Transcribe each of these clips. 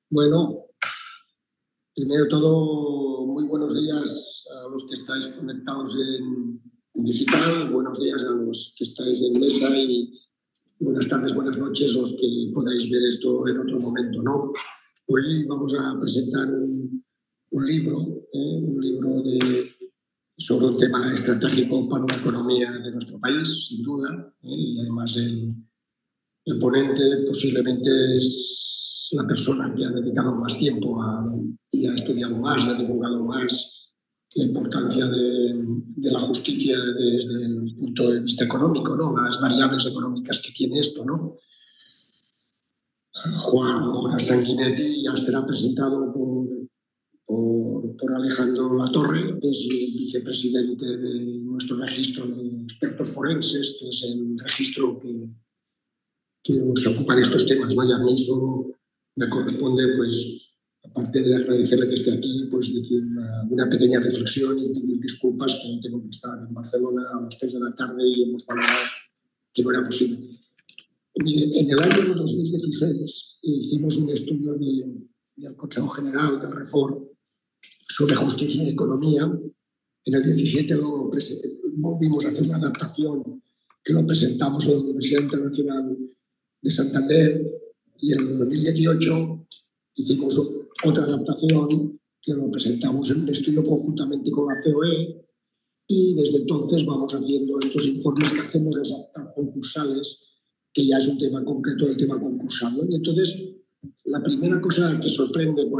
Bueno, primero de todo, muy buenos días a los que estáis conectados en digital, buenos días a los que estáis en mesa y buenas tardes, buenas noches los que podáis ver esto en otro momento, ¿no? Hoy vamos a presentar un libro sobre un tema estratégico para la economía de nuestro país, sin duda, y además el ponente posiblemente es la persona que ha dedicado más tiempo y ha estudiado más, ha divulgado más la importancia de la justicia desde el punto de vista económico, ¿no? Las variables económicas que tiene esto, ¿no? Juan Mora Sanguinetti ya será presentado por Alejandro Latorre, que es el vicepresidente de nuestro registro de expertos forenses, que es el registro que se ocupa de estos temas, ¿no? Y a mí solo me corresponde, pues, aparte de agradecerle que esté aquí, pues decir una pequeña reflexión y pedir disculpas, que tengo que estar en Barcelona a las 3 de la tarde y hemos valorado que no era posible. Mire, en el año 2016 hicimos un estudio del Consejo General del Reform sobre justicia y economía. En el 17 volvimos a hacer una adaptación que lo presentamos en la Universidad Internacional de Santander, y en el 2018 hicimos otra adaptación que lo presentamos en un estudio conjuntamente con la COE, y desde entonces vamos haciendo estos informes que hacemos los actas concursales, que ya es un tema concreto del tema concursal, ¿no? Y entonces la primera cosa que sorprende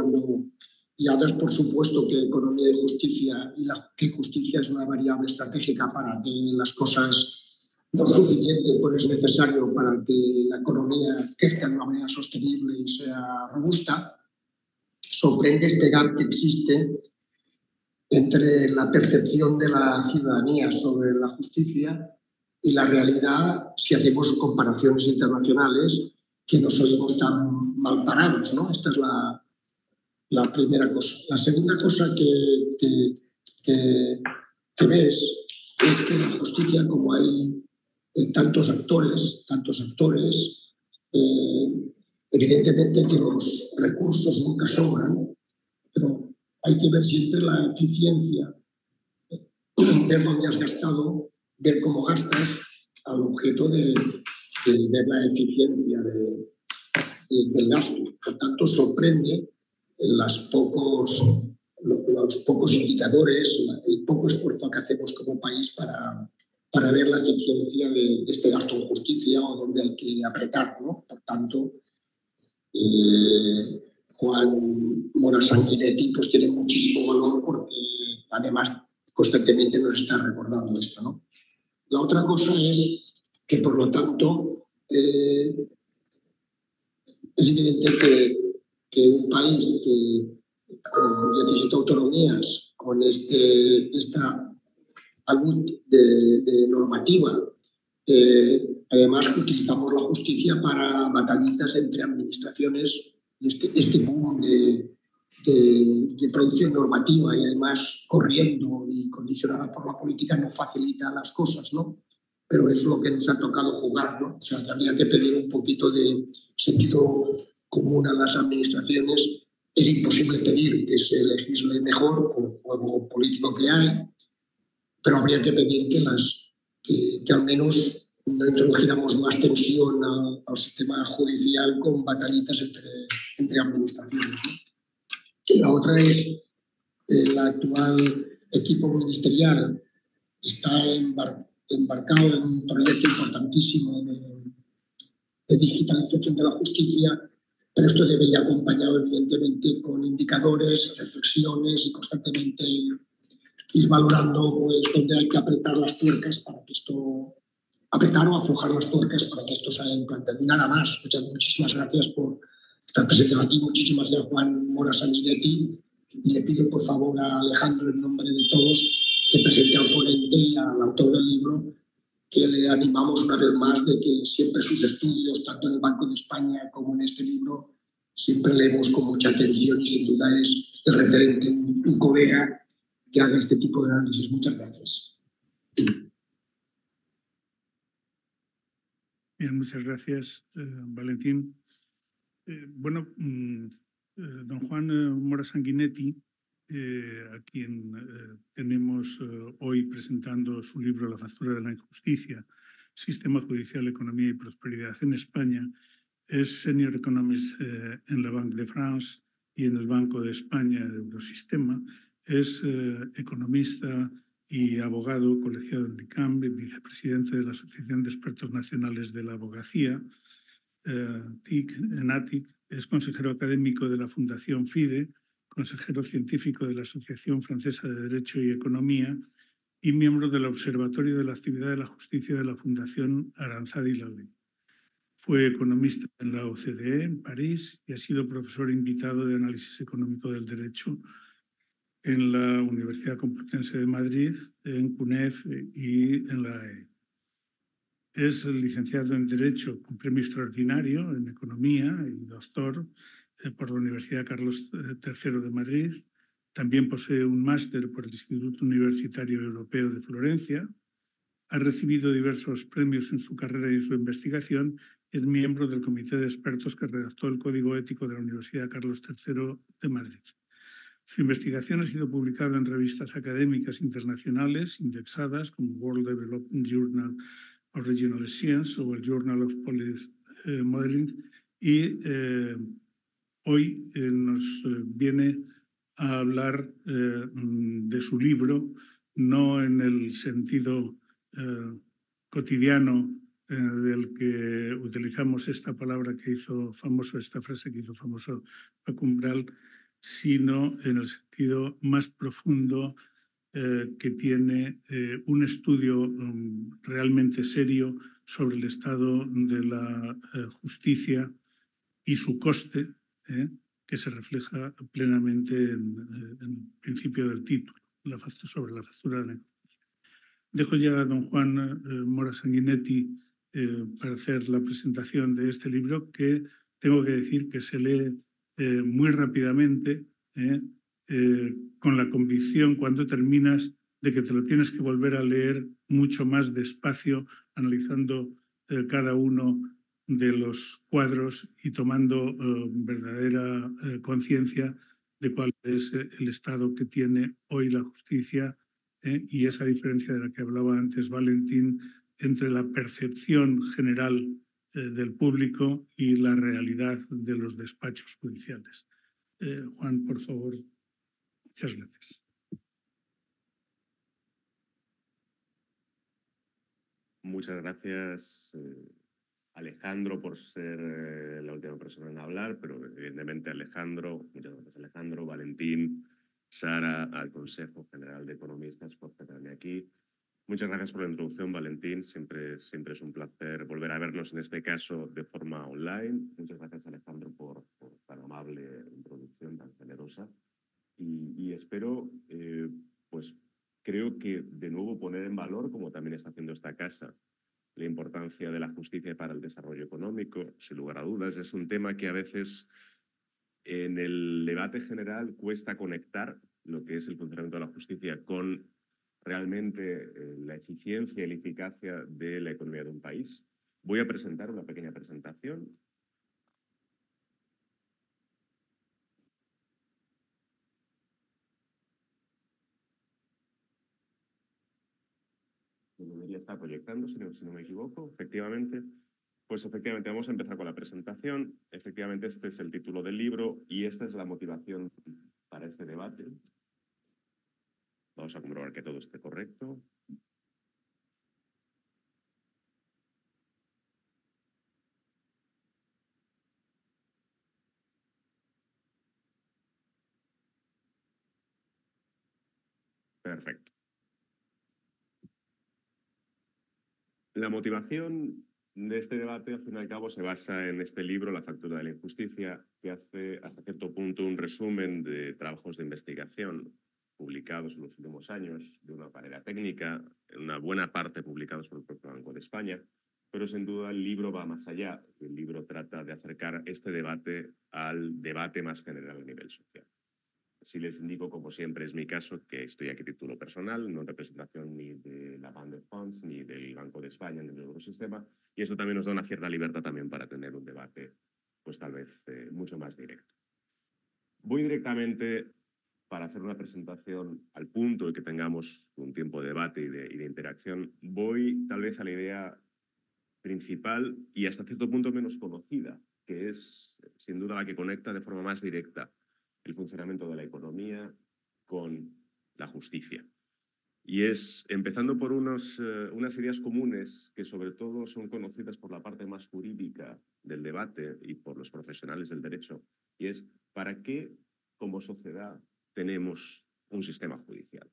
y ahora es por supuesto que economía y justicia, que justicia es una variable estratégica para que las cosas no es suficiente, pero es necesario para que la economía crezca de una manera sostenible y sea robusta. Sorprende este gap que existe entre la percepción de la ciudadanía sobre la justicia y la realidad si hacemos comparaciones internacionales, que no somos tan mal parados, ¿no? Esta es la primera cosa. La segunda cosa que ves es que la justicia, como hay tantos actores, evidentemente que los recursos nunca sobran, pero hay que ver siempre la eficiencia, ver dónde has gastado, ver cómo gastas, al objeto de ver la eficiencia del gasto. Por tanto, sorprende los pocos indicadores, el poco esfuerzo que hacemos como país para ver la eficiencia de este gasto en justicia o dónde hay que apretar, ¿no? Por tanto, Juan Mora Sanguinetti pues tiene muchísimo valor porque además constantemente nos está recordando esto, ¿no? La otra cosa es que, por lo tanto, es evidente que un país con 17 autonomías, con esta salud de normativa, además utilizamos la justicia para batallitas entre administraciones, este boom de producción normativa y además corriendo y condicionada por la política no facilita las cosas, ¿no? Pero es lo que nos ha tocado jugar, ¿no? O sea, que habría que pedir un poquito de sentido común a las administraciones. Es imposible pedir que se legisle mejor con el juego político que hay, pero habría que pedir que al menos no introdujéramos más tensión al sistema judicial con batallitas entre administraciones, ¿no? Y la otra es el actual equipo ministerial está embarcado en un proyecto importantísimo de digitalización de la justicia, pero esto debe ir acompañado evidentemente con indicadores, reflexiones y constantemente ir valorando pues, dónde hay que apretar las tuercas para que esto, apretar o aflojar las tuercas para que esto se haya implantado. Y nada más. Muchísimas gracias por estar presente aquí. Muchísimas gracias a Juan Mora Sanguinetti. Y le pido por favor a Alejandro, en nombre de todos, que presente al ponente y al autor del libro, que le animamos una vez más de que siempre sus estudios, tanto en el Banco de España como en este libro, siempre leemos con mucha atención y sin duda es el referente, un colega que haga este tipo de análisis. Muchas gracias. Bien, muchas gracias, Valentín. Don Juan Mora Sanguinetti, a quien tenemos hoy presentando su libro La factura de la injusticia, Sistema Judicial, Economía y Prosperidad en España, es Senior Economist en la Banque de France y en el Banco de España, Eurosistema. Es economista y abogado colegiado en l'ICAM, vicepresidente de la Asociación de Expertos Nacionales de la Abogacía, TIC, en ATIC. Es consejero académico de la Fundación FIDE, consejero científico de la Asociación Francesa de Derecho y Economía y miembro del Observatorio de la Actividad de la Justicia de la Fundación Aranzadi la Ley. Fue economista en la OCDE, en París, y ha sido profesor invitado de Análisis Económico del Derecho en la Universidad Complutense de Madrid, en CUNEF y en la AE. Es licenciado en Derecho con premio extraordinario en Economía y doctor por la Universidad Carlos III de Madrid. También posee un máster por el Instituto Universitario Europeo de Florencia. Ha recibido diversos premios en su carrera y en su investigación. Es miembro del comité de expertos que redactó el Código Ético de la Universidad Carlos III de Madrid. Su investigación ha sido publicada en revistas académicas internacionales indexadas como World Development Journal of Regional Science o el Journal of Policy Modeling, y hoy nos viene a hablar de su libro, no en el sentido cotidiano del que utilizamos esta palabra que hizo famoso, esta frase que hizo famoso Paco Umbral, sino en el sentido más profundo que tiene un estudio realmente serio sobre el estado de la justicia y su coste, que se refleja plenamente en el principio del título, sobre la factura de la injusticia. Dejo ya a don Juan Mora Sanguinetti para hacer la presentación de este libro, que tengo que decir que se lee muy rápidamente, con la convicción cuando terminas de que te lo tienes que volver a leer mucho más despacio, analizando cada uno de los cuadros y tomando verdadera conciencia de cuál es el estado que tiene hoy la justicia, y esa diferencia de la que hablaba antes Valentín entre la percepción general del público y la realidad de los despachos judiciales. Juan, por favor. Muchas gracias. Muchas gracias, Alejandro, por ser la última persona en hablar, pero evidentemente Alejandro, muchas gracias Alejandro, Valentín, Sara, al Consejo General de Economistas por tenerme aquí. Muchas gracias por la introducción, Valentín. Siempre es un placer volver a vernos, en este caso de forma online. Muchas gracias, Alejandro, por tan amable introducción, tan generosa. Y espero, pues creo que de nuevo poner en valor, como también está haciendo esta casa, la importancia de la justicia para el desarrollo económico. Sin lugar a dudas, es un tema que a veces en el debate general cuesta conectar lo que es el funcionamiento de la justicia con realmente la eficiencia y la eficacia de la economía de un país. Voy a presentar una pequeña presentación. Debería estar proyectando, si no me equivoco, efectivamente. Pues efectivamente vamos a empezar con la presentación. Efectivamente este es el título del libro y esta es la motivación para este debate. Vamos a comprobar que todo esté correcto. Perfecto. La motivación de este debate, al fin y al cabo, se basa en este libro, La factura de la injusticia, que hace hasta cierto punto un resumen de trabajos de investigación publicados en los últimos años de una manera técnica, en una buena parte publicados por el propio Banco de España, pero sin duda el libro va más allá. El libro trata de acercar este debate al debate más general a nivel social. Si les indico, como siempre es mi caso, que estoy aquí a título personal, no en representación ni de la Banque de France, ni del Banco de España, ni del Eurosistema, y eso también nos da una cierta libertad también para tener un debate pues tal vez mucho más directo. Voy directamente para hacer una presentación al punto y que tengamos un tiempo de debate y de interacción. Voy tal vez a la idea principal y hasta cierto punto menos conocida, que es sin duda la que conecta de forma más directa el funcionamiento de la economía con la justicia. Y es empezando por unas ideas comunes que sobre todo son conocidas por la parte más jurídica del debate y por los profesionales del derecho, y es ¿para qué como sociedad tenemos un sistema judicial?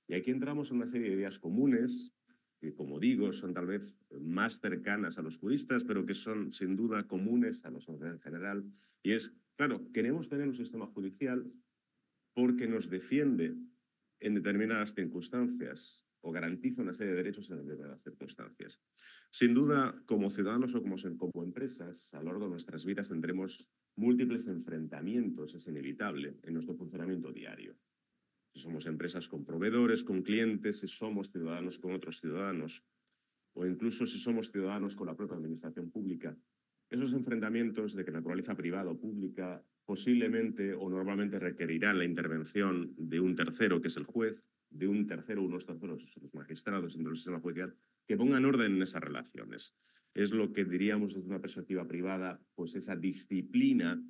Y aquí entramos en una serie de ideas comunes que, como digo, son tal vez más cercanas a los juristas, pero que son sin duda comunes a la sociedad en general. Y es, claro, queremos tener un sistema judicial porque nos defiende en determinadas circunstancias o garantiza una serie de derechos en determinadas circunstancias. Sin duda, como ciudadanos o como empresas, a lo largo de nuestras vidas tendremos múltiples enfrentamientos, es inevitable, en nuestro funcionamiento diario. Si somos empresas con proveedores, con clientes, si somos ciudadanos con otros ciudadanos, o incluso si somos ciudadanos con la propia administración pública, esos enfrentamientos de que naturaleza privada o pública posiblemente o normalmente requerirán la intervención de un tercero, que es el juez, de un tercero o unos terceros, los magistrados dentro del sistema judicial, que pongan orden en esas relaciones. Es lo que diríamos desde una perspectiva privada, pues esa disciplina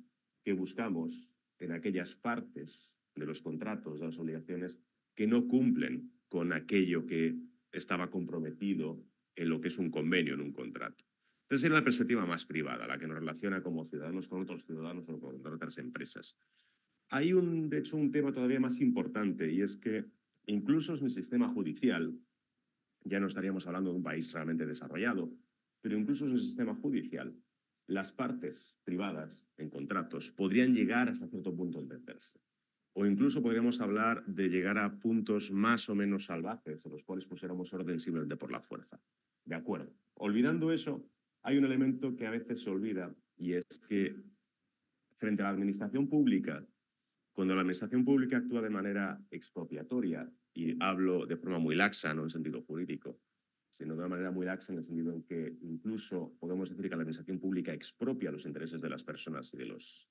que buscamos en aquellas partes de los contratos, de las obligaciones, que no cumplen con aquello que estaba comprometido en lo que es un convenio, en un contrato. Entonces, es la perspectiva más privada, la que nos relaciona como ciudadanos con otros ciudadanos o con otras empresas. Hay, de hecho, un tema todavía más importante, y es que incluso en el sistema judicial, ya no estaríamos hablando de un país realmente desarrollado, pero incluso en el sistema judicial, las partes privadas en contratos podrían llegar hasta cierto punto a entenderse. O incluso podríamos hablar de llegar a puntos más o menos salvajes, en los cuales pusiéramos orden simplemente por la fuerza. De acuerdo. Olvidando eso, hay un elemento que a veces se olvida, y es que frente a la administración pública, cuando la administración pública actúa de manera expropiatoria, y hablo de forma muy laxa, no en sentido jurídico, sino de una manera muy laxa en el sentido en que incluso podemos decir que la administración pública expropia los intereses de las personas y de los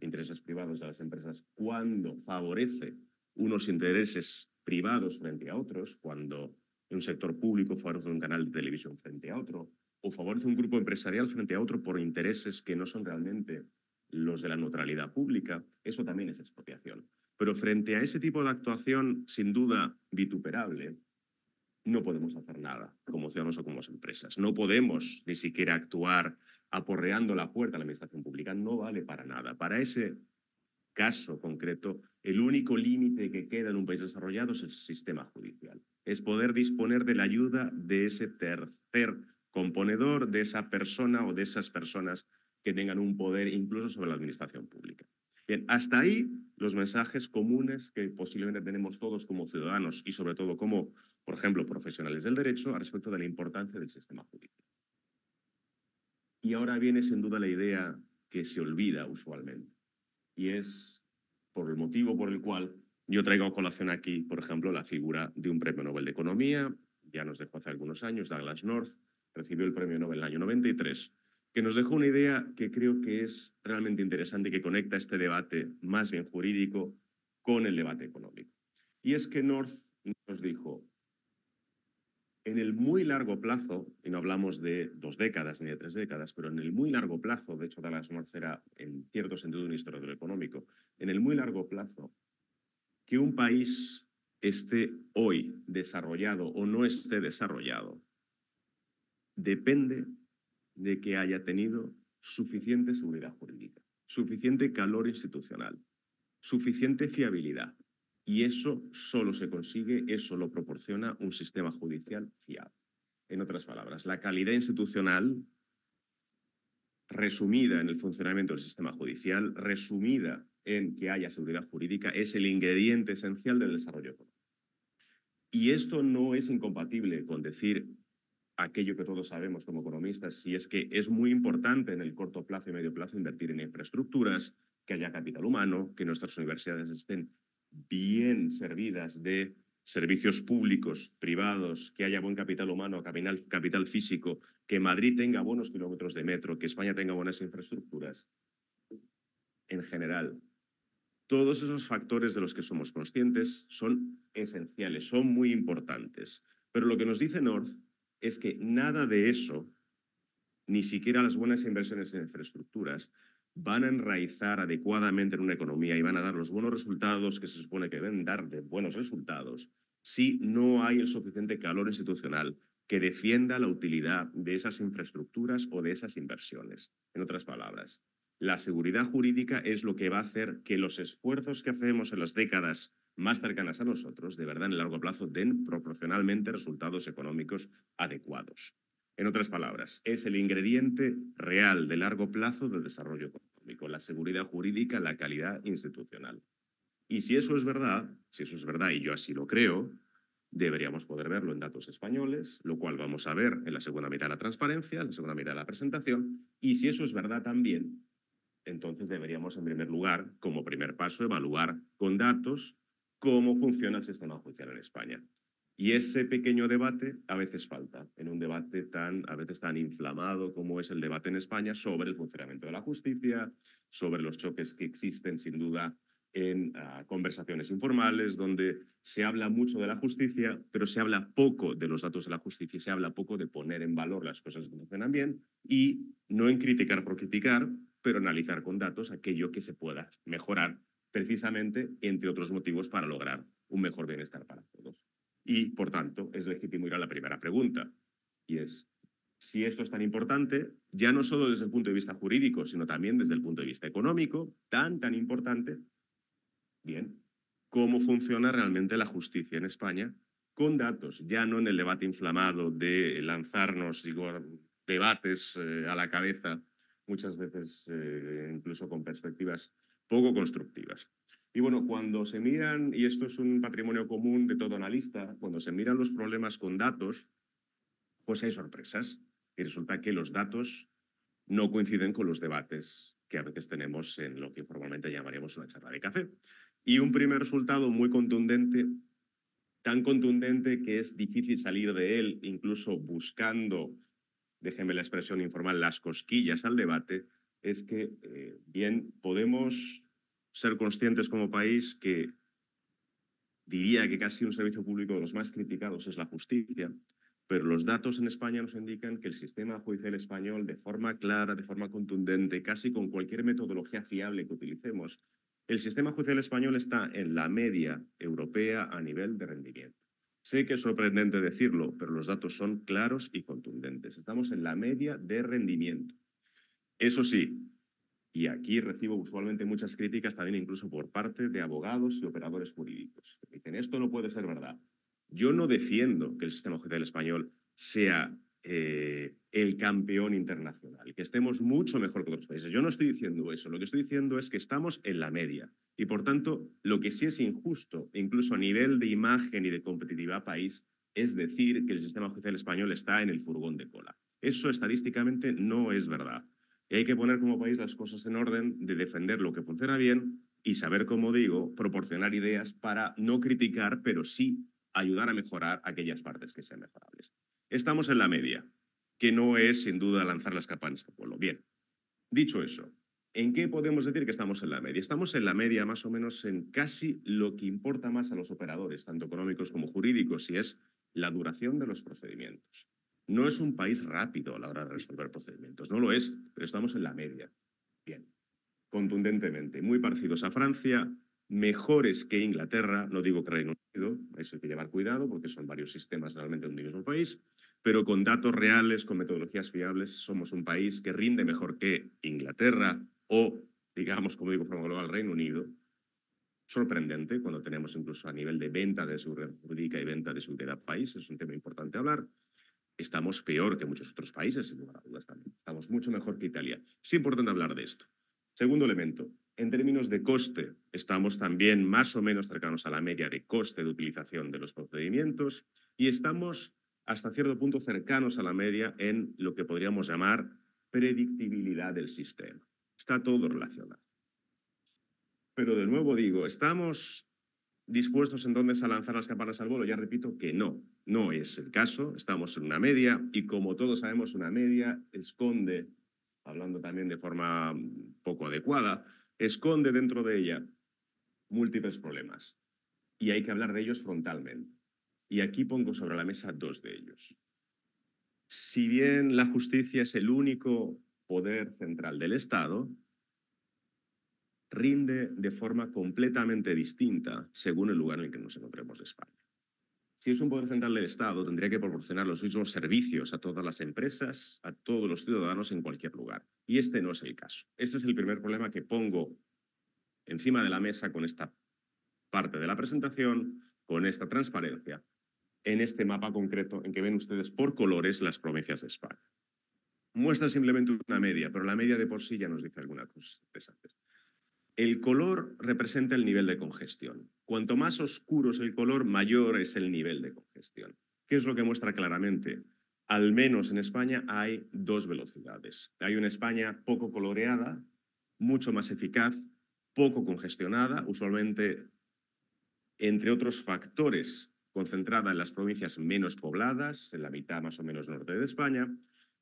intereses privados de las empresas cuando favorece unos intereses privados frente a otros, cuando un sector público favorece un canal de televisión frente a otro, o favorece un grupo empresarial frente a otro por intereses que no son realmente los de la neutralidad pública, eso también es expropiación. Pero frente a ese tipo de actuación, sin duda vituperable, no podemos hacer nada como ciudadanos o como empresas. No podemos ni siquiera actuar aporreando la puerta a la administración pública. No vale para nada. Para ese caso concreto, el único límite que queda en un país desarrollado es el sistema judicial. Es poder disponer de la ayuda de ese tercer componedor, de esa persona o de esas personas que tengan un poder incluso sobre la administración pública. Bien, hasta ahí los mensajes comunes que posiblemente tenemos todos como ciudadanos y sobre todo como, por ejemplo, profesionales del derecho a respecto de la importancia del sistema judicial. Y ahora viene sin duda la idea que se olvida usualmente, y es por el motivo por el cual yo traigo a colación aquí, por ejemplo, la figura de un premio Nobel de Economía, ya nos dejó hace algunos años, Douglas North, recibió el premio Nobel en el año 93, que nos dejó una idea que creo que es realmente interesante y que conecta este debate más bien jurídico con el debate económico. Y es que North nos dijo, en el muy largo plazo, y no hablamos de 2 décadas ni de 3 décadas, pero en el muy largo plazo, de hecho Douglas North era en cierto sentido un historiador económico, en el muy largo plazo, que un país esté hoy desarrollado o no esté desarrollado, depende de que haya tenido suficiente seguridad jurídica, suficiente calor institucional, suficiente fiabilidad. Y eso solo se consigue, eso lo proporciona un sistema judicial fiable. En otras palabras, la calidad institucional resumida en el funcionamiento del sistema judicial, resumida en que haya seguridad jurídica, es el ingrediente esencial del desarrollo económico. Y esto no es incompatible con decir aquello que todos sabemos como economistas, y es que es muy importante en el corto plazo y medio plazo invertir en infraestructuras, que haya capital humano, que nuestras universidades estén bien servidas de servicios públicos, privados, que haya buen capital humano, capital físico, que Madrid tenga buenos kilómetros de metro, que España tenga buenas infraestructuras. En general, todos esos factores de los que somos conscientes son esenciales, son muy importantes. Pero lo que nos dice North es que nada de eso, ni siquiera las buenas inversiones en infraestructuras, van a enraizar adecuadamente en una economía y van a dar los buenos resultados que se supone que deben dar de buenos resultados si no hay el suficiente calor institucional que defienda la utilidad de esas infraestructuras o de esas inversiones. En otras palabras, la seguridad jurídica es lo que va a hacer que los esfuerzos que hacemos en las décadas más cercanas a nosotros, de verdad, en el largo plazo, den proporcionalmente resultados económicos adecuados. En otras palabras, es el ingrediente real de largo plazo del desarrollo económico, la seguridad jurídica, la calidad institucional. Y si eso es verdad, y yo así lo creo, deberíamos poder verlo en datos españoles, lo cual vamos a ver en la segunda mitad de la transparencia, en la segunda mitad de la presentación, y si eso es verdad también, entonces deberíamos, en primer lugar, como primer paso, evaluar con datos cómo funciona el sistema judicial en España. Y ese pequeño debate a veces falta, en un debate a veces tan inflamado como es el debate en España sobre el funcionamiento de la justicia, sobre los choques que existen, sin duda, en conversaciones informales, donde se habla mucho de la justicia, pero se habla poco de los datos de la justicia, se habla poco de poner en valor las cosas que funcionan bien y no en criticar por criticar, pero analizar con datos aquello que se pueda mejorar, precisamente, entre otros motivos, para lograr un mejor bienestar para todos. Y, por tanto, es legítimo ir a la primera pregunta, y es, si esto es tan importante, ya no solo desde el punto de vista jurídico, sino también desde el punto de vista económico, tan importante, bien, ¿cómo funciona realmente la justicia en España? Con datos, ya no en el debate inflamado de lanzarnos, debates a la cabeza, muchas veces incluso con perspectivas poco constructivas. Y bueno, cuando se miran, y esto es un patrimonio común de todo analista, cuando se miran los problemas con datos, pues hay sorpresas. Y resulta que los datos no coinciden con los debates que a veces tenemos en lo que formalmente llamaríamos una charla de café. Y un primer resultado muy contundente, tan contundente que es difícil salir de él, incluso buscando, déjenme la expresión informal, las cosquillas al debate, es que, bien, podemos ser conscientes como país que diría que casi un servicio público de los más criticados es la justicia, pero los datos en España nos indican que el sistema judicial español, de forma clara, de forma contundente, casi con cualquier metodología fiable que utilicemos, el sistema judicial español está en la media europea a nivel de rendimiento. Sé que es sorprendente decirlo, pero los datos son claros y contundentes. Estamos en la media de rendimiento. Eso sí, y aquí recibo usualmente muchas críticas también incluso por parte de abogados y operadores jurídicos. Dicen, esto no puede ser verdad. Yo no defiendo que el sistema judicial español sea el campeón internacional, que estemos mucho mejor que otros países. Yo no estoy diciendo eso. Lo que estoy diciendo es que estamos en la media. Y por tanto, lo que sí es injusto, incluso a nivel de imagen y de competitividad país, es decir que el sistema judicial español está en el furgón de cola. Eso estadísticamente no es verdad. Y hay que poner como país las cosas en orden de defender lo que funciona bien y saber, como digo, proporcionar ideas para no criticar, pero sí ayudar a mejorar aquellas partes que sean mejorables. Estamos en la media, que no es sin duda lanzar las campanas al pueblo. Bien, dicho eso, ¿en qué podemos decir que estamos en la media? Estamos en la media más o menos en casi lo que importa más a los operadores, tanto económicos como jurídicos, y es la duración de los procedimientos. No es un país rápido a la hora de resolver procedimientos, no lo es, pero estamos en la media. Bien, contundentemente, muy parecidos a Francia, mejores que Inglaterra, no digo que Reino Unido, eso hay que llevar cuidado porque son varios sistemas realmente de un mismo país, pero con datos reales, con metodologías fiables, somos un país que rinde mejor que Inglaterra o, digamos, como digo, forma global, Reino Unido. Sorprendente cuando tenemos incluso a nivel de venta de seguridad jurídica y venta de seguridad país, es un tema importante hablar. Estamos peor que muchos otros países, sin lugar a dudas también. Estamos mucho mejor que Italia. Es importante hablar de esto. Segundo elemento, en términos de coste, estamos también más o menos cercanos a la media de coste de utilización de los procedimientos y estamos hasta cierto punto cercanos a la media en lo que podríamos llamar predictibilidad del sistema. Está todo relacionado. Pero de nuevo digo, estamos dispuestos entonces a lanzar las campanas al vuelo? Ya repito que no, no es el caso. Estamos en una media y, como todos sabemos, una media esconde, hablando también de forma poco adecuada, esconde dentro de ella múltiples problemas y hay que hablar de ellos frontalmente. Y aquí pongo sobre la mesa dos de ellos. Si bien la justicia es el único poder central del Estado, rinde de forma completamente distinta según el lugar en el que nos encontremos de España. Si es un poder central del Estado, tendría que proporcionar los mismos servicios a todas las empresas, a todos los ciudadanos en cualquier lugar. Y este no es el caso. Este es el primer problema que pongo encima de la mesa con esta parte de la presentación, con esta transparencia, en este mapa concreto en que ven ustedes por colores las provincias de España. Muestra simplemente una media, pero la media de por sí ya nos dice algunas cosas interesantes. El color representa el nivel de congestión. Cuanto más oscuro es el color, mayor es el nivel de congestión. ¿Qué es lo que muestra claramente? Al menos en España hay dos velocidades. Hay una España poco coloreada, mucho más eficaz, poco congestionada, usualmente, entre otros factores, concentrada en las provincias menos pobladas, en la mitad más o menos norte de España,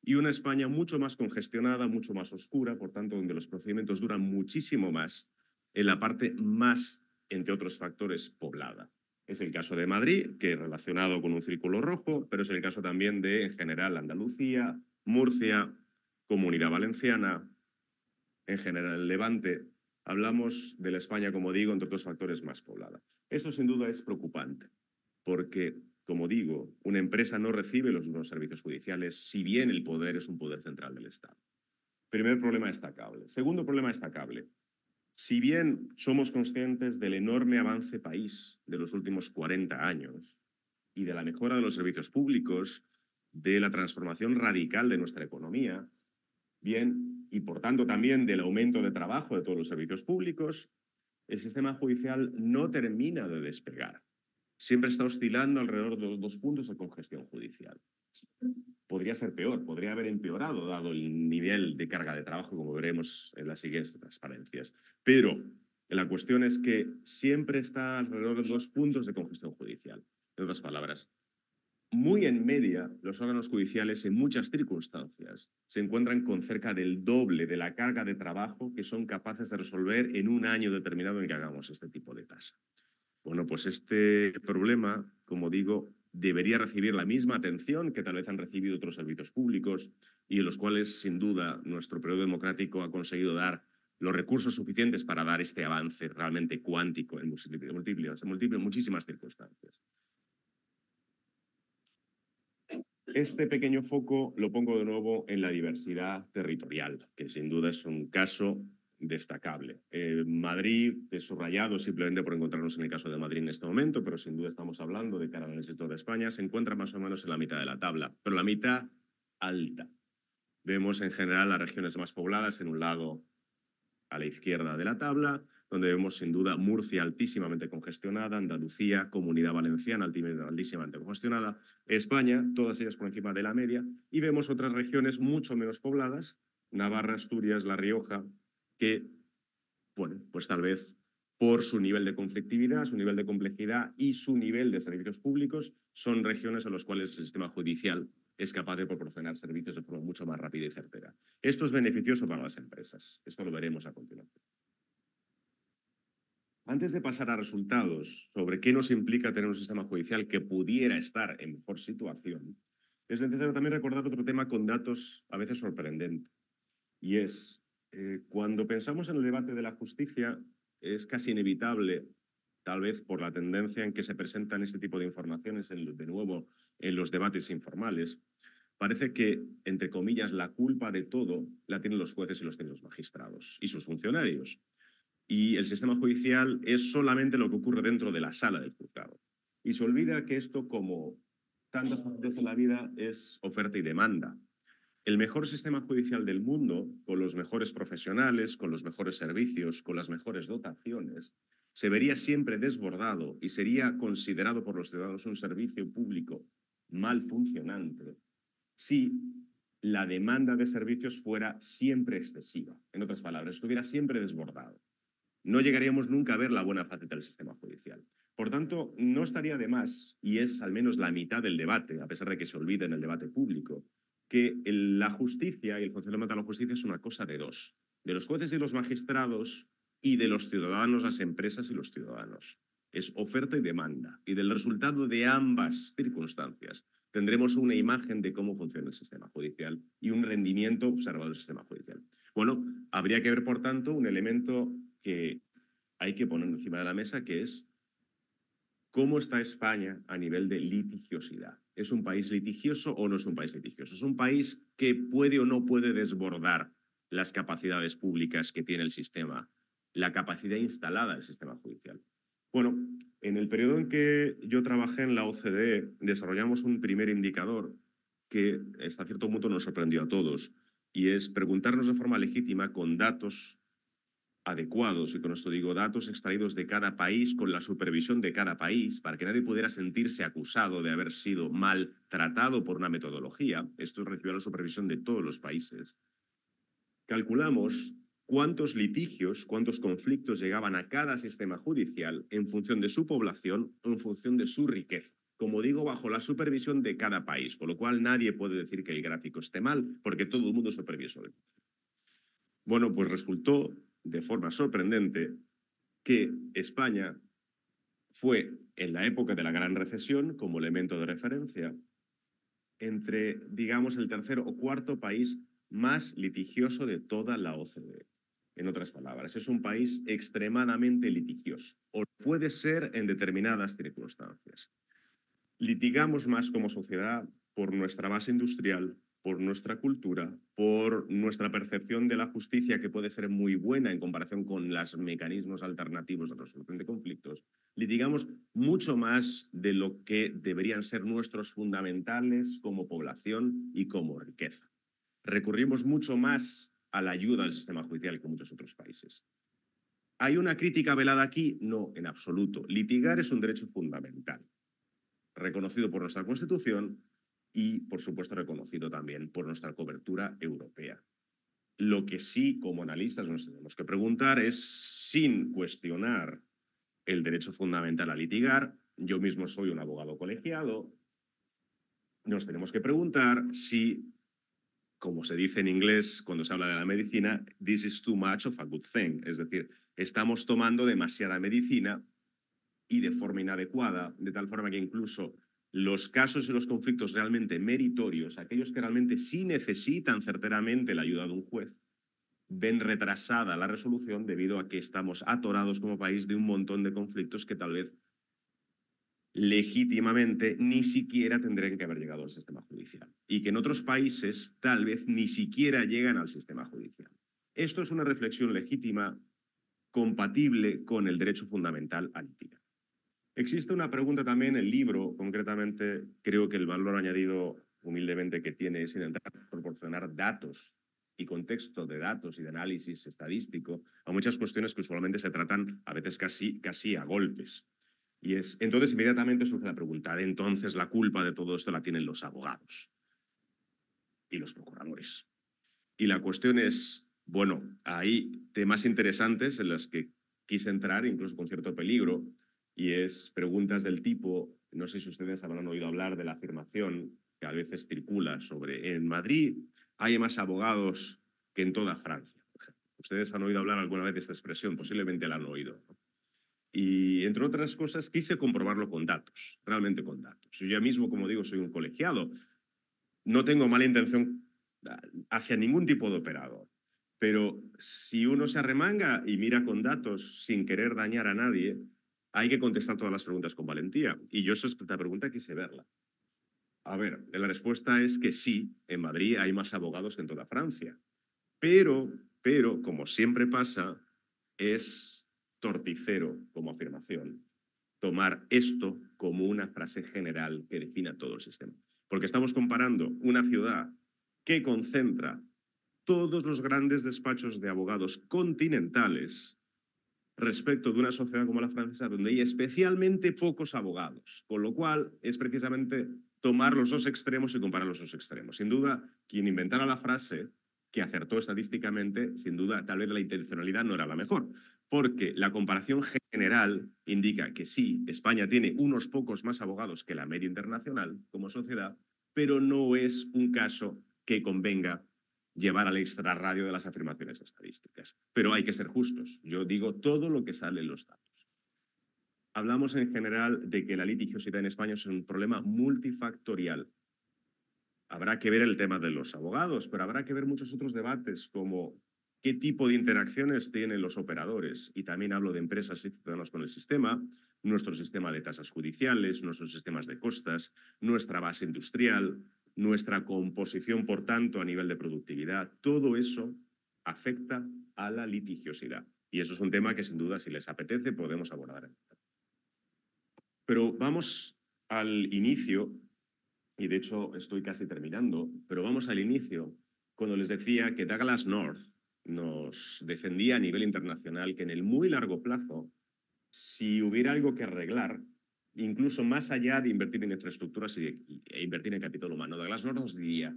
y una España mucho más congestionada, mucho más oscura, por tanto, donde los procedimientos duran muchísimo más, en la parte más, entre otros factores, poblada. Es el caso de Madrid, que es relacionado con un círculo rojo, pero es el caso también de, en general, Andalucía, Murcia, Comunidad Valenciana, en general el Levante. Hablamos de la España, como digo, entre otros factores, más poblada. Esto sin duda es preocupante, porque, como digo, una empresa no recibe los mismos servicios judiciales si bien el poder es un poder central del Estado. Primer problema destacable. Segundo problema destacable. Si bien somos conscientes del enorme avance país de los últimos 40 años y de la mejora de los servicios públicos, de la transformación radical de nuestra economía, bien, y por tanto también del aumento de trabajo de todos los servicios públicos, el sistema judicial no termina de despegar. Siempre está oscilando alrededor de los 2 puntos de congestión judicial. Podría ser peor, podría haber empeorado dado el nivel de carga de trabajo, como veremos en las siguientes transparencias. Pero la cuestión es que siempre está alrededor de 2 puntos de congestión judicial. En otras palabras, muy en media, los órganos judiciales en muchas circunstancias se encuentran con cerca del doble de la carga de trabajo que son capaces de resolver en un año determinado en que hagamos este tipo de tasa. Bueno, pues este problema, como digo, debería recibir la misma atención que tal vez han recibido otros servicios públicos y en los cuales, sin duda, nuestro periodo democrático ha conseguido dar los recursos suficientes para dar este avance realmente cuántico en muchísimas circunstancias. Este pequeño foco lo pongo de nuevo en la diversidad territorial, que sin duda es un caso destacable. Madrid, he subrayado simplemente por encontrarnos en el caso de Madrid en este momento, pero sin duda estamos hablando de cara al sector de España, se encuentra más o menos en la mitad de la tabla, pero la mitad alta. Vemos en general las regiones más pobladas en un lado a la izquierda de la tabla, donde vemos sin duda Murcia altísimamente congestionada, Andalucía, Comunidad Valenciana altísimamente congestionada, España, todas ellas por encima de la media, y vemos otras regiones mucho menos pobladas, Navarra, Asturias, La Rioja, que, bueno, pues tal vez por su nivel de conflictividad, su nivel de complejidad y su nivel de servicios públicos, son regiones a las cuales el sistema judicial es capaz de proporcionar servicios de forma mucho más rápida y certera. Esto es beneficioso para las empresas. Esto lo veremos a continuación. Antes de pasar a resultados sobre qué nos implica tener un sistema judicial que pudiera estar en mejor situación, es necesario también recordar otro tema con datos a veces sorprendentes. Y es, cuando pensamos en el debate de la justicia, es casi inevitable, tal vez por la tendencia en que se presentan este tipo de informaciones, de nuevo, en los debates informales, parece que, entre comillas, la culpa de todo la tienen los jueces y los tienen los magistrados y sus funcionarios. Y el sistema judicial es solamente lo que ocurre dentro de la sala del juzgado. Y se olvida que esto, como tantas veces en la vida, es oferta y demanda. El mejor sistema judicial del mundo, con los mejores profesionales, con los mejores servicios, con las mejores dotaciones, se vería siempre desbordado y sería considerado por los ciudadanos un servicio público mal funcionante si la demanda de servicios fuera siempre excesiva. En otras palabras, estuviera siempre desbordado. No llegaríamos nunca a ver la buena faceta del sistema judicial. Por tanto, no estaría de más, y es al menos la mitad del debate, a pesar de que se olvide en el debate público, que la justicia y el funcionamiento de la justicia es una cosa de dos, de los jueces y los magistrados y de los ciudadanos, las empresas y los ciudadanos. Es oferta y demanda, y del resultado de ambas circunstancias tendremos una imagen de cómo funciona el sistema judicial y un rendimiento observado del sistema judicial. Bueno, habría que ver, por tanto, un elemento que hay que poner encima de la mesa, que es cómo está España a nivel de litigiosidad. ¿Es un país litigioso o no es un país litigioso? ¿Es un país que puede o no puede desbordar las capacidades públicas que tiene el sistema, la capacidad instalada del sistema judicial? Bueno, en el periodo en que yo trabajé en la OCDE, desarrollamos un primer indicador que hasta cierto punto nos sorprendió a todos, y es preguntarnos de forma legítima con datos adecuados, y con esto digo datos extraídos de cada país con la supervisión de cada país, para que nadie pudiera sentirse acusado de haber sido mal tratado por una metodología. Esto recibió la supervisión de todos los países. Calculamos cuántos litigios, cuántos conflictos llegaban a cada sistema judicial en función de su población o en función de su riqueza. Como digo, bajo la supervisión de cada país, con lo cual nadie puede decir que el gráfico esté mal, porque todo el mundo supervisó. Bueno, pues resultó de forma sorprendente que España fue, en la época de la Gran Recesión, como elemento de referencia, entre, digamos, el tercer o cuarto país más litigioso de toda la OCDE. En otras palabras, es un país extremadamente litigioso, o puede ser en determinadas circunstancias. Litigamos más como sociedad por nuestra base industrial, por nuestra cultura, por nuestra percepción de la justicia, que puede ser muy buena en comparación con los mecanismos alternativos de resolución de conflictos. Litigamos mucho más de lo que deberían ser nuestros fundamentales como población y como riqueza. Recurrimos mucho más a la ayuda del sistema judicial que muchos otros países. ¿Hay una crítica velada aquí? No, en absoluto. Litigar es un derecho fundamental, reconocido por nuestra Constitución y, por supuesto, reconocido también por nuestra cobertura europea. Lo que sí, como analistas, nos tenemos que preguntar es, sin cuestionar el derecho fundamental a litigar, yo mismo soy un abogado colegiado, nos tenemos que preguntar si, como se dice en inglés cuando se habla de la medicina, this is too much of a good thing, es decir, estamos tomando demasiada medicina y de forma inadecuada, de tal forma que incluso los casos y los conflictos realmente meritorios, aquellos que realmente sí necesitan certeramente la ayuda de un juez, ven retrasada la resolución debido a que estamos atorados como país de un montón de conflictos que tal vez legítimamente ni siquiera tendrían que haber llegado al sistema judicial y que en otros países tal vez ni siquiera llegan al sistema judicial. Esto es una reflexión legítima, compatible con el derecho fundamental a litigar. Existe una pregunta también en el libro, concretamente creo que el valor añadido humildemente que tiene es intentar proporcionar datos y contexto de datos y de análisis estadístico a muchas cuestiones que usualmente se tratan a veces casi a golpes. Y entonces inmediatamente surge la pregunta, entonces la culpa de todo esto la tienen los abogados y los procuradores. Y la cuestión es, bueno, hay temas interesantes en los que quise entrar, incluso con cierto peligro, y es preguntas del tipo, no sé si ustedes habrán oído hablar de la afirmación que a veces circula sobre, en Madrid hay más abogados que en toda Francia. ¿Ustedes han oído hablar alguna vez de esta expresión? Posiblemente la han oído, ¿no? Y, entre otras cosas, quise comprobarlo con datos, realmente con datos. Yo mismo, como digo, soy un colegiado. No tengo mala intención hacia ningún tipo de operador. Pero si uno se arremanga y mira con datos sin querer dañar a nadie, hay que contestar todas las preguntas con valentía. Y yo esta pregunta quise verla. A ver, la respuesta es que sí, en Madrid hay más abogados que en toda Francia. Pero, como siempre pasa, es torticero como afirmación tomar esto como una frase general que defina todo el sistema. Porque estamos comparando una ciudad que concentra todos los grandes despachos de abogados continentales respecto de una sociedad como la francesa, donde hay especialmente pocos abogados, con lo cual es precisamente tomar los dos extremos y comparar los dos extremos. Sin duda, quien inventara la frase que acertó estadísticamente, sin duda, tal vez la intencionalidad no era la mejor, porque la comparación general indica que sí, España tiene unos pocos más abogados que la media internacional como sociedad, pero no es un caso que convenga llevar al extrarradio de las afirmaciones estadísticas. Pero hay que ser justos. Yo digo todo lo que sale en los datos. Hablamos en general de que la litigiosidad en España es un problema multifactorial. Habrá que ver el tema de los abogados, pero habrá que ver muchos otros debates como qué tipo de interacciones tienen los operadores, y también hablo de empresas y ciudadanos con el sistema, nuestro sistema de tasas judiciales, nuestros sistemas de costas, nuestra base industrial, nuestra composición, por tanto, a nivel de productividad. Todo eso afecta a la litigiosidad. Y eso es un tema que, sin duda, si les apetece, podemos abordar. Pero vamos al inicio. Y de hecho estoy casi terminando, pero vamos al inicio, cuando les decía que Douglass North nos defendía a nivel internacional que en el muy largo plazo, si hubiera algo que arreglar, incluso más allá de invertir en infraestructuras e invertir en capital humano, Douglass North nos diría,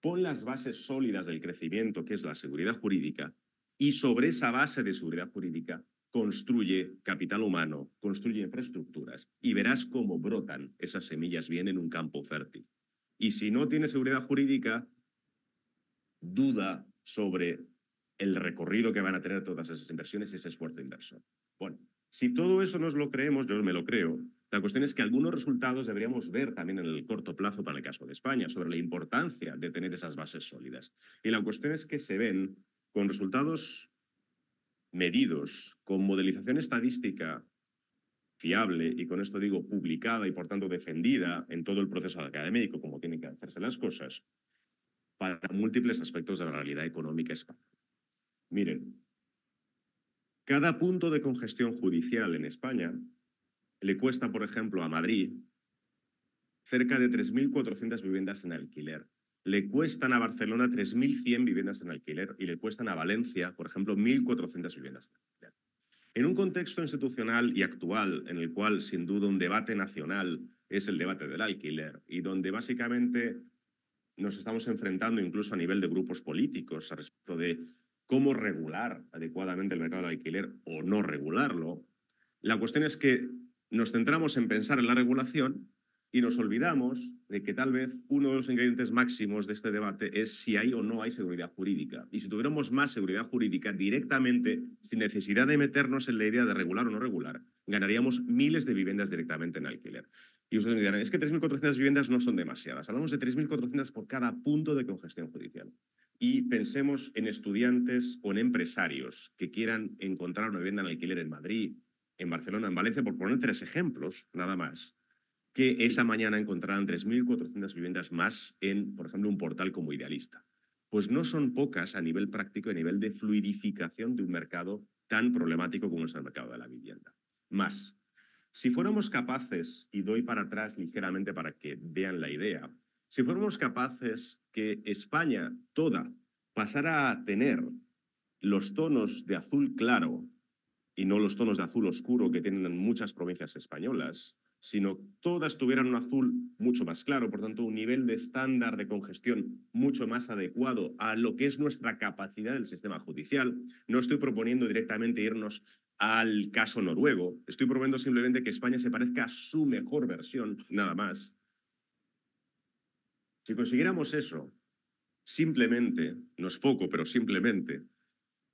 pon las bases sólidas del crecimiento, que es la seguridad jurídica, y sobre esa base de seguridad jurídica construye capital humano, construye infraestructuras y verás cómo brotan esas semillas bien en un campo fértil. Y si no tiene seguridad jurídica, duda sobre el recorrido que van a tener todas esas inversiones y ese esfuerzo inversor. Bueno, si todo eso nos lo creemos, yo me lo creo, la cuestión es que algunos resultados deberíamos ver también en el corto plazo para el caso de España, sobre la importancia de tener esas bases sólidas. Y la cuestión es que se ven con resultados medidos, con modelización estadística fiable, y con esto digo publicada y por tanto defendida en todo el proceso académico, como tienen que hacerse las cosas, para múltiples aspectos de la realidad económica española. Miren, cada punto de congestión judicial en España le cuesta, por ejemplo, a Madrid cerca de 3.400 viviendas en alquiler. Le cuestan a Barcelona 3.100 viviendas en alquiler y le cuestan a Valencia, por ejemplo, 1.400 viviendas en alquiler. En un contexto institucional y actual en el cual, sin duda, un debate nacional es el debate del alquiler y donde básicamente nos estamos enfrentando incluso a nivel de grupos políticos a respecto de cómo regular adecuadamente el mercado del alquiler o no regularlo, la cuestión es que nos centramos en pensar en la regulación y nos olvidamos de que tal vez uno de los ingredientes máximos de este debate es si hay o no hay seguridad jurídica. Y si tuviéramos más seguridad jurídica directamente, sin necesidad de meternos en la idea de regular o no regular, ganaríamos miles de viviendas directamente en alquiler. Y ustedes me dirán, es que 3.400 viviendas no son demasiadas. Hablamos de 3.400 por cada punto de congestión judicial. Y pensemos en estudiantes o en empresarios que quieran encontrar una vivienda en alquiler en Madrid, en Barcelona, en Valencia, por poner 3 ejemplos, nada más, que esa mañana encontrarán 3.400 viviendas más en, por ejemplo, un portal como Idealista. Pues no son pocas a nivel práctico y a nivel de fluidificación de un mercado tan problemático como es el mercado de la vivienda. Más, si fuéramos capaces, y doy para atrás ligeramente para que vean la idea, si fuéramos capaces que España toda pasara a tener los tonos de azul claro y no los tonos de azul oscuro que tienen en muchas provincias españolas, sino todas tuvieran un azul mucho más claro, por tanto un nivel de estándar de congestión mucho más adecuado a lo que es nuestra capacidad del sistema judicial. No estoy proponiendo directamente irnos al caso noruego, estoy proponiendo simplemente que España se parezca a su mejor versión, nada más. Si consiguiéramos eso, simplemente, no es poco, pero simplemente,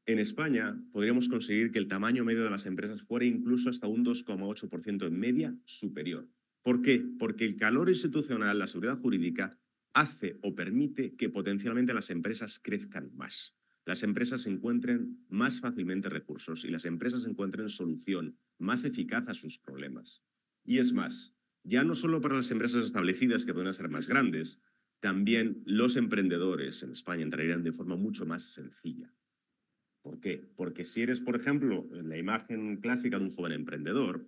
en España podríamos conseguir que el tamaño medio de las empresas fuera incluso hasta un 2,8% en media superior. ¿Por qué? Porque el calor institucional, la seguridad jurídica, hace o permite que potencialmente las empresas crezcan más. Las empresas encuentren más fácilmente recursos y las empresas encuentren solución más eficaz a sus problemas. Y es más, ya no solo para las empresas establecidas que pueden ser más grandes, también los emprendedores en España entrarían de forma mucho más sencilla. ¿Por qué? Porque si eres, por ejemplo, la imagen clásica de un joven emprendedor,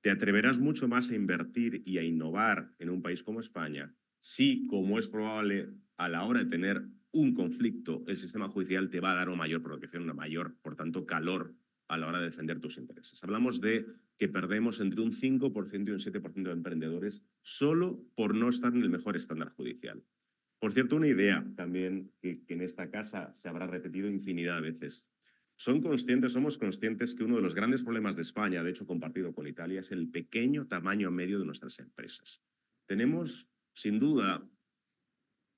te atreverás mucho más a invertir y a innovar en un país como España si, como es probable, a la hora de tener un conflicto, el sistema judicial te va a dar una mayor protección, una mayor, por tanto, calor a la hora de defender tus intereses. Hablamos de que perdemos entre un 5% y un 7% de emprendedores solo por no estar en el mejor estándar judicial. Por cierto, una idea también que en esta casa se habrá repetido infinidad de veces. Somos conscientes que uno de los grandes problemas de España, de hecho compartido con Italia, es el pequeño tamaño medio de nuestras empresas. Tenemos, sin duda,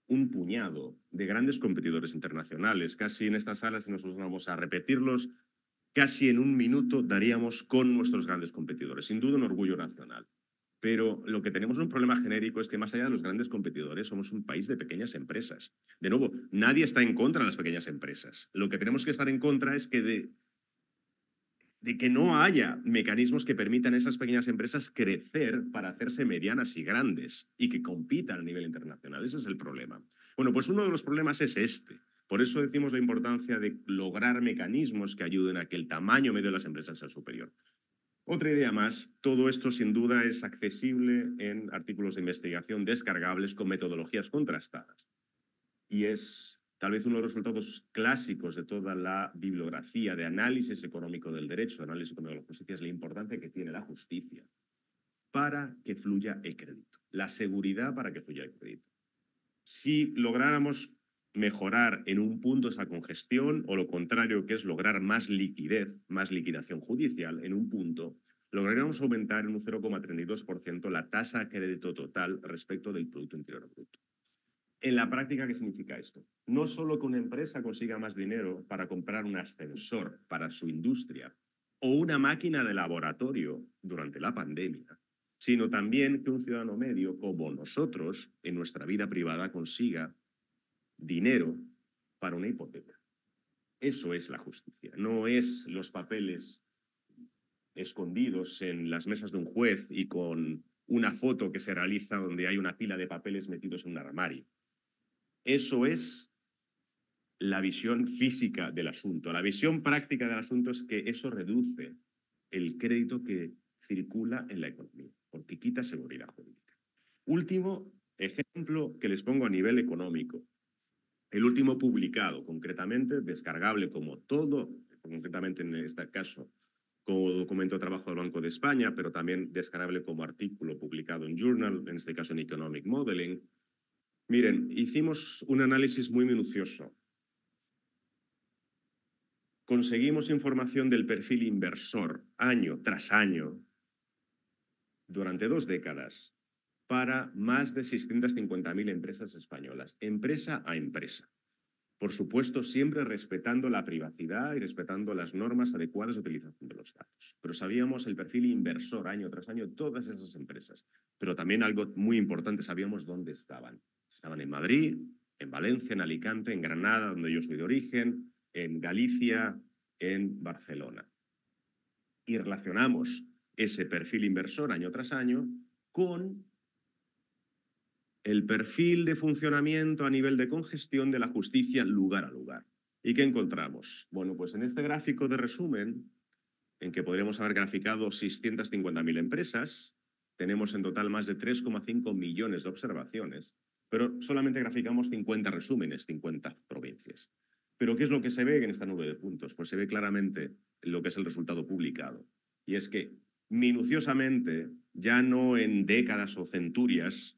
un puñado de grandes competidores internacionales. Casi en esta sala, si nos vamos a repetirlos, casi en un minuto daríamos con nuestros grandes competidores. Sin duda un orgullo nacional. Pero lo que tenemos un problema genérico es que más allá de los grandes competidores somos un país de pequeñas empresas. De nuevo, nadie está en contra de las pequeñas empresas. Lo que tenemos que estar en contra es que de que no haya mecanismos que permitan a esas pequeñas empresas crecer para hacerse medianas y grandes y que compitan a nivel internacional. Ese es el problema. Bueno, pues uno de los problemas es este. Por eso decimos la importancia de lograr mecanismos que ayuden a que el tamaño medio de las empresas sea superior. Otra idea más, todo esto sin duda es accesible en artículos de investigación descargables con metodologías contrastadas. Y es tal vez uno de los resultados clásicos de toda la bibliografía de análisis económico del derecho, de análisis económico de la justicia, es la importancia que tiene la justicia para que fluya el crédito, la seguridad para que fluya el crédito. Si lográramos mejorar en un punto esa congestión, o lo contrario, que es lograr más liquidez, más liquidación judicial en un punto, lograríamos aumentar en un 0,32% la tasa de crédito total respecto del Producto Interior Bruto. En la práctica, ¿qué significa esto? No solo que una empresa consiga más dinero para comprar un ascensor para su industria o una máquina de laboratorio durante la pandemia, sino también que un ciudadano medio, como nosotros, en nuestra vida privada, consiga dinero para una hipoteca. Eso es la justicia, no es los papeles escondidos en las mesas de un juez y con una foto que se realiza donde hay una pila de papeles metidos en un armario. Eso es la visión física del asunto. La visión práctica del asunto es que eso reduce el crédito que circula en la economía, porque quita seguridad jurídica. Último ejemplo que les pongo a nivel económico. El último publicado, concretamente, descargable como todo, concretamente en este caso, como documento de trabajo del Banco de España, pero también descargable como artículo publicado en Journal, en este caso en Economic Modeling. Miren, hicimos un análisis muy minucioso. Conseguimos información del perfil inversor año tras año durante 2 décadas para más de 650.000 empresas españolas, empresa a empresa. Por supuesto, siempre respetando la privacidad y respetando las normas adecuadas de utilización de los datos. Pero sabíamos el perfil inversor año tras año, todas esas empresas. Pero también algo muy importante, sabíamos dónde estaban. Estaban en Madrid, en Valencia, en Alicante, en Granada, donde yo soy de origen, en Galicia, en Barcelona. Y relacionamos ese perfil inversor año tras año con el perfil de funcionamiento a nivel de congestión de la justicia lugar a lugar. ¿Y qué encontramos? Bueno, pues en este gráfico de resumen, en que podríamos haber graficado 650.000 empresas, tenemos en total más de 3,5 millones de observaciones, pero solamente graficamos 50 resúmenes, 50 provincias. Pero ¿qué es lo que se ve en esta nube de puntos? Pues se ve claramente lo que es el resultado publicado. Y es que minuciosamente, ya no en décadas o centurias,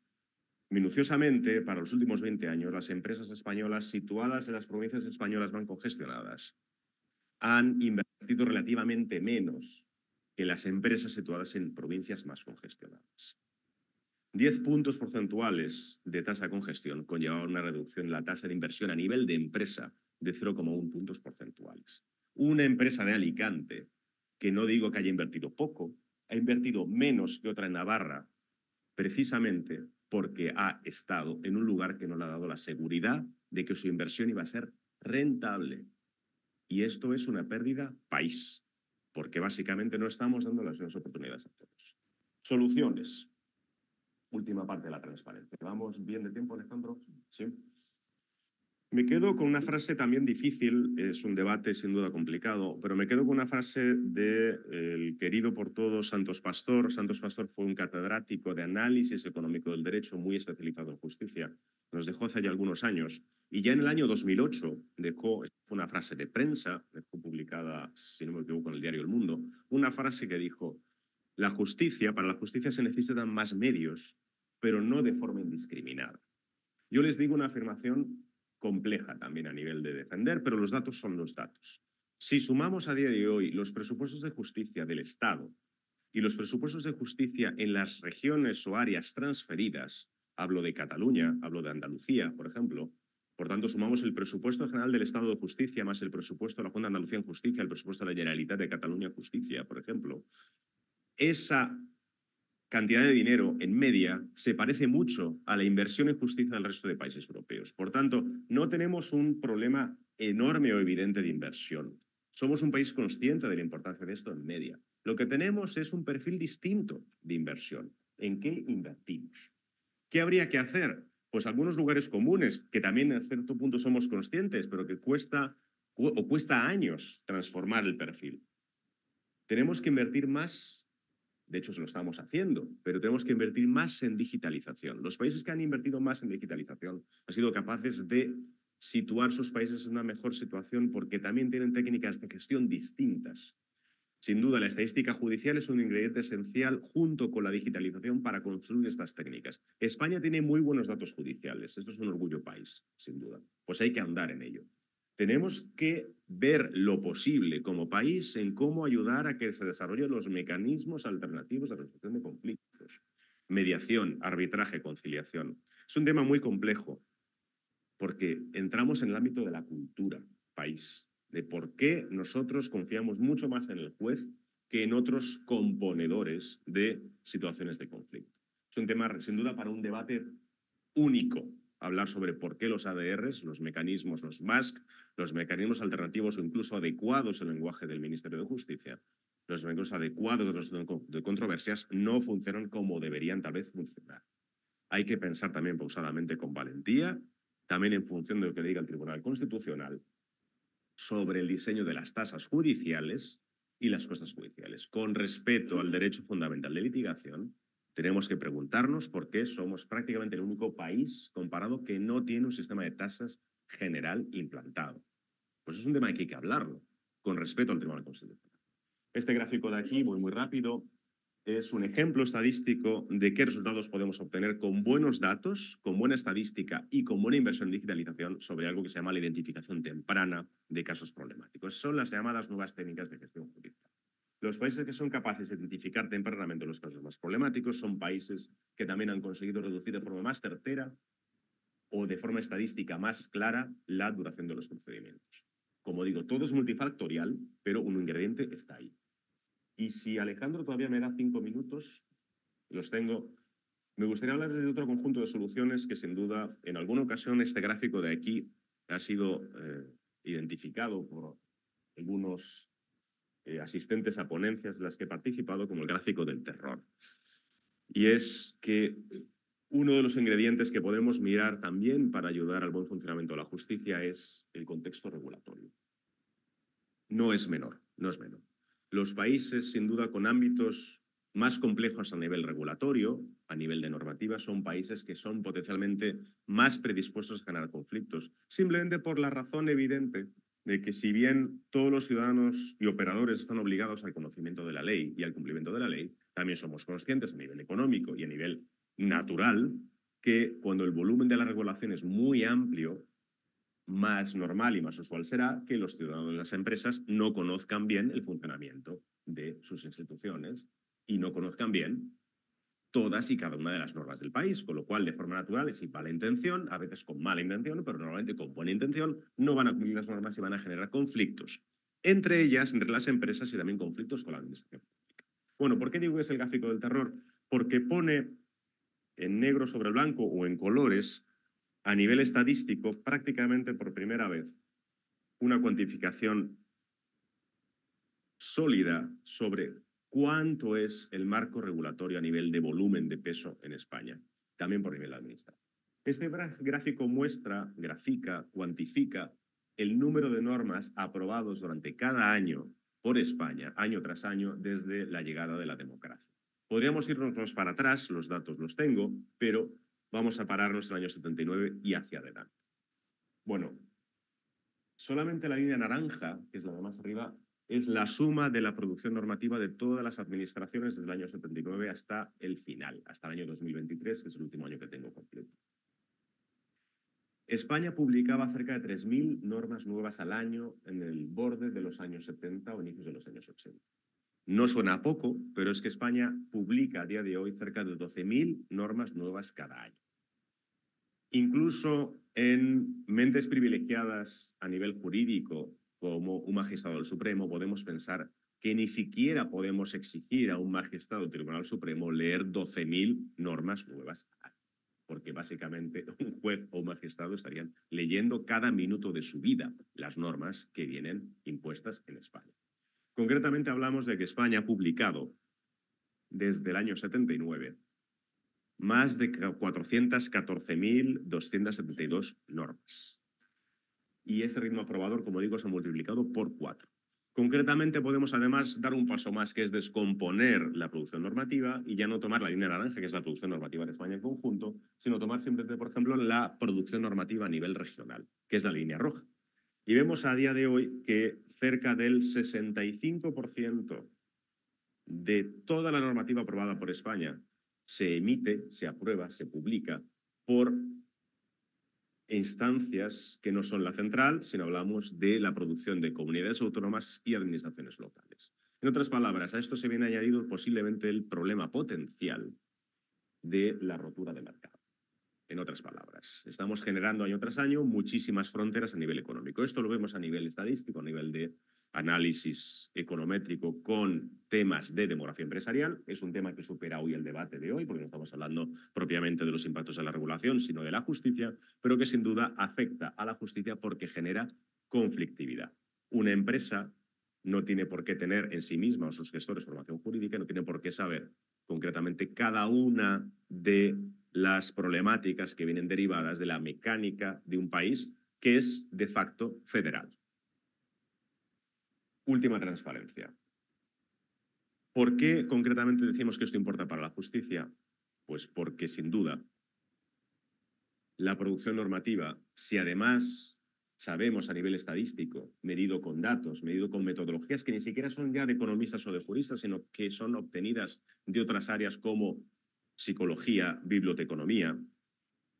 minuciosamente, para los últimos 20 años, las empresas españolas situadas en las provincias españolas más congestionadas han invertido relativamente menos que las empresas situadas en provincias más congestionadas. 10 puntos porcentuales de tasa de congestión conllevaban una reducción en la tasa de inversión a nivel de empresa de 0,1 puntos porcentuales. Una empresa de Alicante, que no digo que haya invertido poco, ha invertido menos que otra en Navarra, precisamente porque ha estado en un lugar que no le ha dado la seguridad de que su inversión iba a ser rentable. Y esto es una pérdida país, porque básicamente no estamos dando las mismas oportunidades a todos. Soluciones. Última parte de la transparencia. ¿Vamos bien de tiempo, Alejandro? Sí. Me quedo con una frase también difícil, es un debate sin duda complicado, pero me quedo con una frase del querido por todos Santos Pastor. Santos Pastor fue un catedrático de análisis económico del derecho muy especializado en justicia. Nos dejó hace ya algunos años. Y ya en el año 2008 dejó una frase de prensa, dejó publicada, si no me equivoco, en el diario El Mundo, una frase que dijo: para la justicia se necesitan más medios, pero no de forma indiscriminada. Yo les digo una afirmación compleja también a nivel de defender, pero los datos son los datos. Si sumamos a día de hoy los presupuestos de justicia del Estado y los presupuestos de justicia en las regiones o áreas transferidas, hablo de Cataluña, hablo de Andalucía, por ejemplo, por tanto, sumamos el presupuesto general del Estado de Justicia más el presupuesto de la Junta de Andalucía en Justicia, el presupuesto de la Generalitat de Cataluña en Justicia, por ejemplo, esa cantidad de dinero en media se parece mucho a la inversión en justicia del resto de países europeos. Por tanto, no tenemos un problema enorme o evidente de inversión. Somos un país consciente de la importancia de esto en media. Lo que tenemos es un perfil distinto de inversión. ¿En qué invertimos? ¿Qué habría que hacer? Pues algunos lugares comunes, que también a cierto punto somos conscientes, pero que cuesta años transformar el perfil. Tenemos que invertir más. De hecho, se lo estamos haciendo, pero tenemos que invertir más en digitalización. Los países que han invertido más en digitalización han sido capaces de situar sus países en una mejor situación porque también tienen técnicas de gestión distintas. Sin duda, la estadística judicial es un ingrediente esencial junto con la digitalización para construir estas técnicas. España tiene muy buenos datos judiciales. Esto es un orgullo país, sin duda. Pues hay que andar en ello. Tenemos que ver lo posible como país en cómo ayudar a que se desarrollen los mecanismos alternativos de resolución de conflictos. Mediación, arbitraje, conciliación. Es un tema muy complejo porque entramos en el ámbito de la cultura, país, de por qué nosotros confiamos mucho más en el juez que en otros componedores de situaciones de conflicto. Es un tema, sin duda, para un debate único, hablar sobre por qué los ADRs, los mecanismos, los MASC, los mecanismos alternativos o incluso adecuados al lenguaje del Ministerio de Justicia, los mecanismos adecuados de controversias no funcionan como deberían tal vez funcionar. Hay que pensar también pausadamente con valentía, también en función de lo que diga el Tribunal Constitucional, sobre el diseño de las tasas judiciales y las costas judiciales. Con respeto al derecho fundamental de litigación, tenemos que preguntarnos por qué somos prácticamente el único país comparado que no tiene un sistema de tasas general implantado. Pues es un tema que hay que hablarlo, con respeto al Tribunal Constitucional. Este gráfico de aquí, muy rápido, es un ejemplo estadístico de qué resultados podemos obtener con buenos datos, con buena estadística y con buena inversión en digitalización sobre algo que se llama la identificación temprana de casos problemáticos. Son las llamadas nuevas técnicas de gestión judicial. Los países que son capaces de identificar tempranamente los casos más problemáticos son países que también han conseguido reducir de forma más certera o de forma estadística más clara la duración de los procedimientos. Como digo, todo es multifactorial, pero un ingrediente está ahí. Y si Alejandro todavía me da 5 minutos, los tengo. Me gustaría hablar de otro conjunto de soluciones que sin duda, en alguna ocasión, este gráfico de aquí ha sido identificado por algunos asistentes a ponencias en las que he participado como el gráfico del terror. Y es que uno de los ingredientes que podemos mirar también para ayudar al buen funcionamiento de la justicia es el contexto regulatorio. No es menor, no es menor. Los países, sin duda, con ámbitos más complejos a nivel regulatorio, a nivel de normativa, son países que son potencialmente más predispuestos a generar conflictos, simplemente por la razón evidente de que si bien todos los ciudadanos y operadores están obligados al conocimiento de la ley y al cumplimiento de la ley, también somos conscientes a nivel económico y a nivel natural que cuando el volumen de la regulación es muy amplio, más normal y más usual será que los ciudadanos de las empresas no conozcan bien el funcionamiento de sus instituciones y no conozcan bien todas y cada una de las normas del país, con lo cual, de forma natural y sin mala intención, a veces con mala intención, pero normalmente con buena intención, no van a cumplir las normas y van a generar conflictos, entre ellas, entre las empresas y también conflictos con la administración pública. Bueno, ¿por qué digo que es el gráfico del terror? Porque pone en negro sobre blanco o en colores a nivel estadístico, prácticamente por primera vez, una cuantificación sólida sobre cuánto es el marco regulatorio a nivel de volumen de peso en España, también por nivel administrativo. Este gráfico grafica, cuantifica el número de normas aprobados durante cada año por España, año tras año, desde la llegada de la democracia. Podríamos irnos para atrás, los datos los tengo, pero vamos a pararnos en el año 79 y hacia adelante. Bueno, solamente la línea naranja, que es la de más arriba, es la suma de la producción normativa de todas las administraciones desde el año 79 hasta el final, hasta el año 2023, que es el último año que tengo completo. España publicaba cerca de 3.000 normas nuevas al año en el borde de los años 70 o inicios de los años 80. No suena poco, pero es que España publica a día de hoy cerca de 12.000 normas nuevas cada año. Incluso en mentes privilegiadas a nivel jurídico, como un magistrado del Supremo, podemos pensar que ni siquiera podemos exigir a un magistrado del Tribunal Supremo leer 12.000 normas nuevas al año, porque básicamente un juez o un magistrado estarían leyendo cada minuto de su vida las normas que vienen impuestas en España. Concretamente hablamos de que España ha publicado desde el año 79 más de 414.272 normas. Y ese ritmo aprobador, como digo, se ha multiplicado por 4. Concretamente podemos además dar un paso más, que es descomponer la producción normativa y ya no tomar la línea naranja, que es la producción normativa de España en conjunto, sino tomar simplemente, por ejemplo, la producción normativa a nivel regional, que es la línea roja. Y vemos a día de hoy que cerca del 65% de toda la normativa aprobada por España se emite, se aprueba, se publica por instancias que no son la central, sino hablamos de la producción de comunidades autónomas y administraciones locales. En otras palabras, a esto se viene añadido posiblemente el problema potencial de la rotura de mercado. En otras palabras, estamos generando año tras año muchísimas fronteras a nivel económico. Esto lo vemos a nivel estadístico, a nivel de análisis econométrico con temas de demografía empresarial. Es un tema que supera hoy el debate de hoy, porque no estamos hablando propiamente de los impactos de la regulación, sino de la justicia, pero que sin duda afecta a la justicia porque genera conflictividad. Una empresa no tiene por qué tener en sí misma o sus gestores formación jurídica, no tiene por qué saber concretamente cada una de las problemáticas que vienen derivadas de la mecánica de un país que es de facto federal. Última transparencia. ¿Por qué concretamente decimos que esto importa para la justicia? Pues porque sin duda la producción normativa, si además sabemos a nivel estadístico, medido con datos, medido con metodologías que ni siquiera son ya de economistas o de juristas, sino que son obtenidas de otras áreas como psicología, biblioteconomía,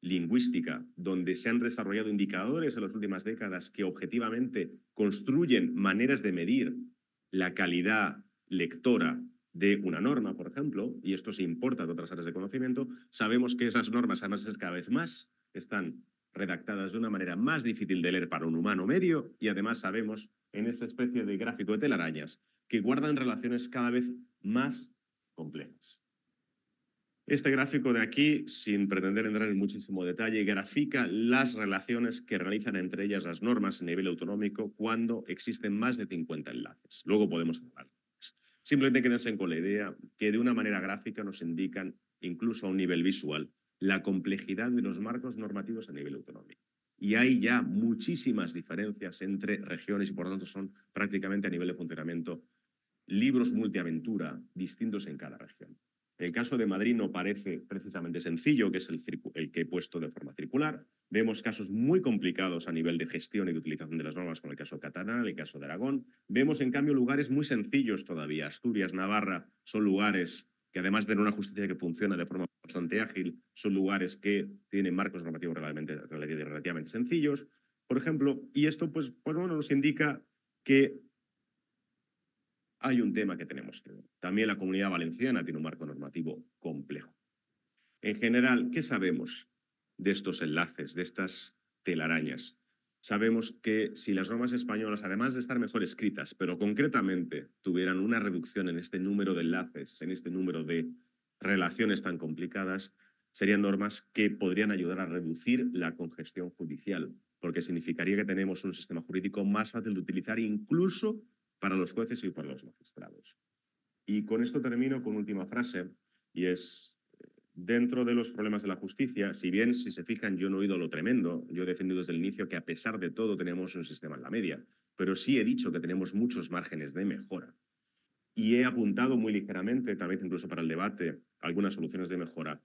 lingüística, donde se han desarrollado indicadores en las últimas décadas que objetivamente construyen maneras de medir la calidad lectora de una norma, por ejemplo, y esto se importa de otras áreas de conocimiento, sabemos que esas normas además cada vez más están redactadas de una manera más difícil de leer para un humano medio y además sabemos en esta especie de gráfico de telarañas que guardan relaciones cada vez más complejas. Este gráfico de aquí, sin pretender entrar en muchísimo detalle, grafica las relaciones que realizan entre ellas las normas a nivel autonómico cuando existen más de 50 enlaces. Luego podemos hablar. Simplemente quédense con la idea que de una manera gráfica nos indican, incluso a un nivel visual, la complejidad de los marcos normativos a nivel autonómico. Y hay ya muchísimas diferencias entre regiones y por lo tanto son prácticamente a nivel de funcionamiento libros multiaventura distintos en cada región. El caso de Madrid no parece precisamente sencillo, que es el que he puesto de forma circular. Vemos casos muy complicados a nivel de gestión y de utilización de las normas, como el caso catalán, el caso de Aragón. Vemos, en cambio, lugares muy sencillos todavía. Asturias, Navarra, son lugares que, además de una justicia que funciona de forma bastante ágil, son lugares que tienen marcos normativos relativamente sencillos, por ejemplo. Y esto, pues bueno, nos indica que hay un tema que tenemos que ver. También la Comunidad Valenciana tiene un marco normativo complejo. En general, ¿qué sabemos de estos enlaces, de estas telarañas? Sabemos que si las normas españolas, además de estar mejor escritas, pero concretamente tuvieran una reducción en este número de enlaces, en este número de relaciones tan complicadas, serían normas que podrían ayudar a reducir la congestión judicial, porque significaría que tenemos un sistema jurídico más fácil de utilizar incluso para los jueces y para los magistrados. Y con esto termino con última frase, y es, dentro de los problemas de la justicia, si bien, si se fijan, yo no he oído lo tremendo, yo he defendido desde el inicio que a pesar de todo tenemos un sistema en la media, pero sí he dicho que tenemos muchos márgenes de mejora. Y he apuntado muy ligeramente, tal vez incluso para el debate, algunas soluciones de mejora.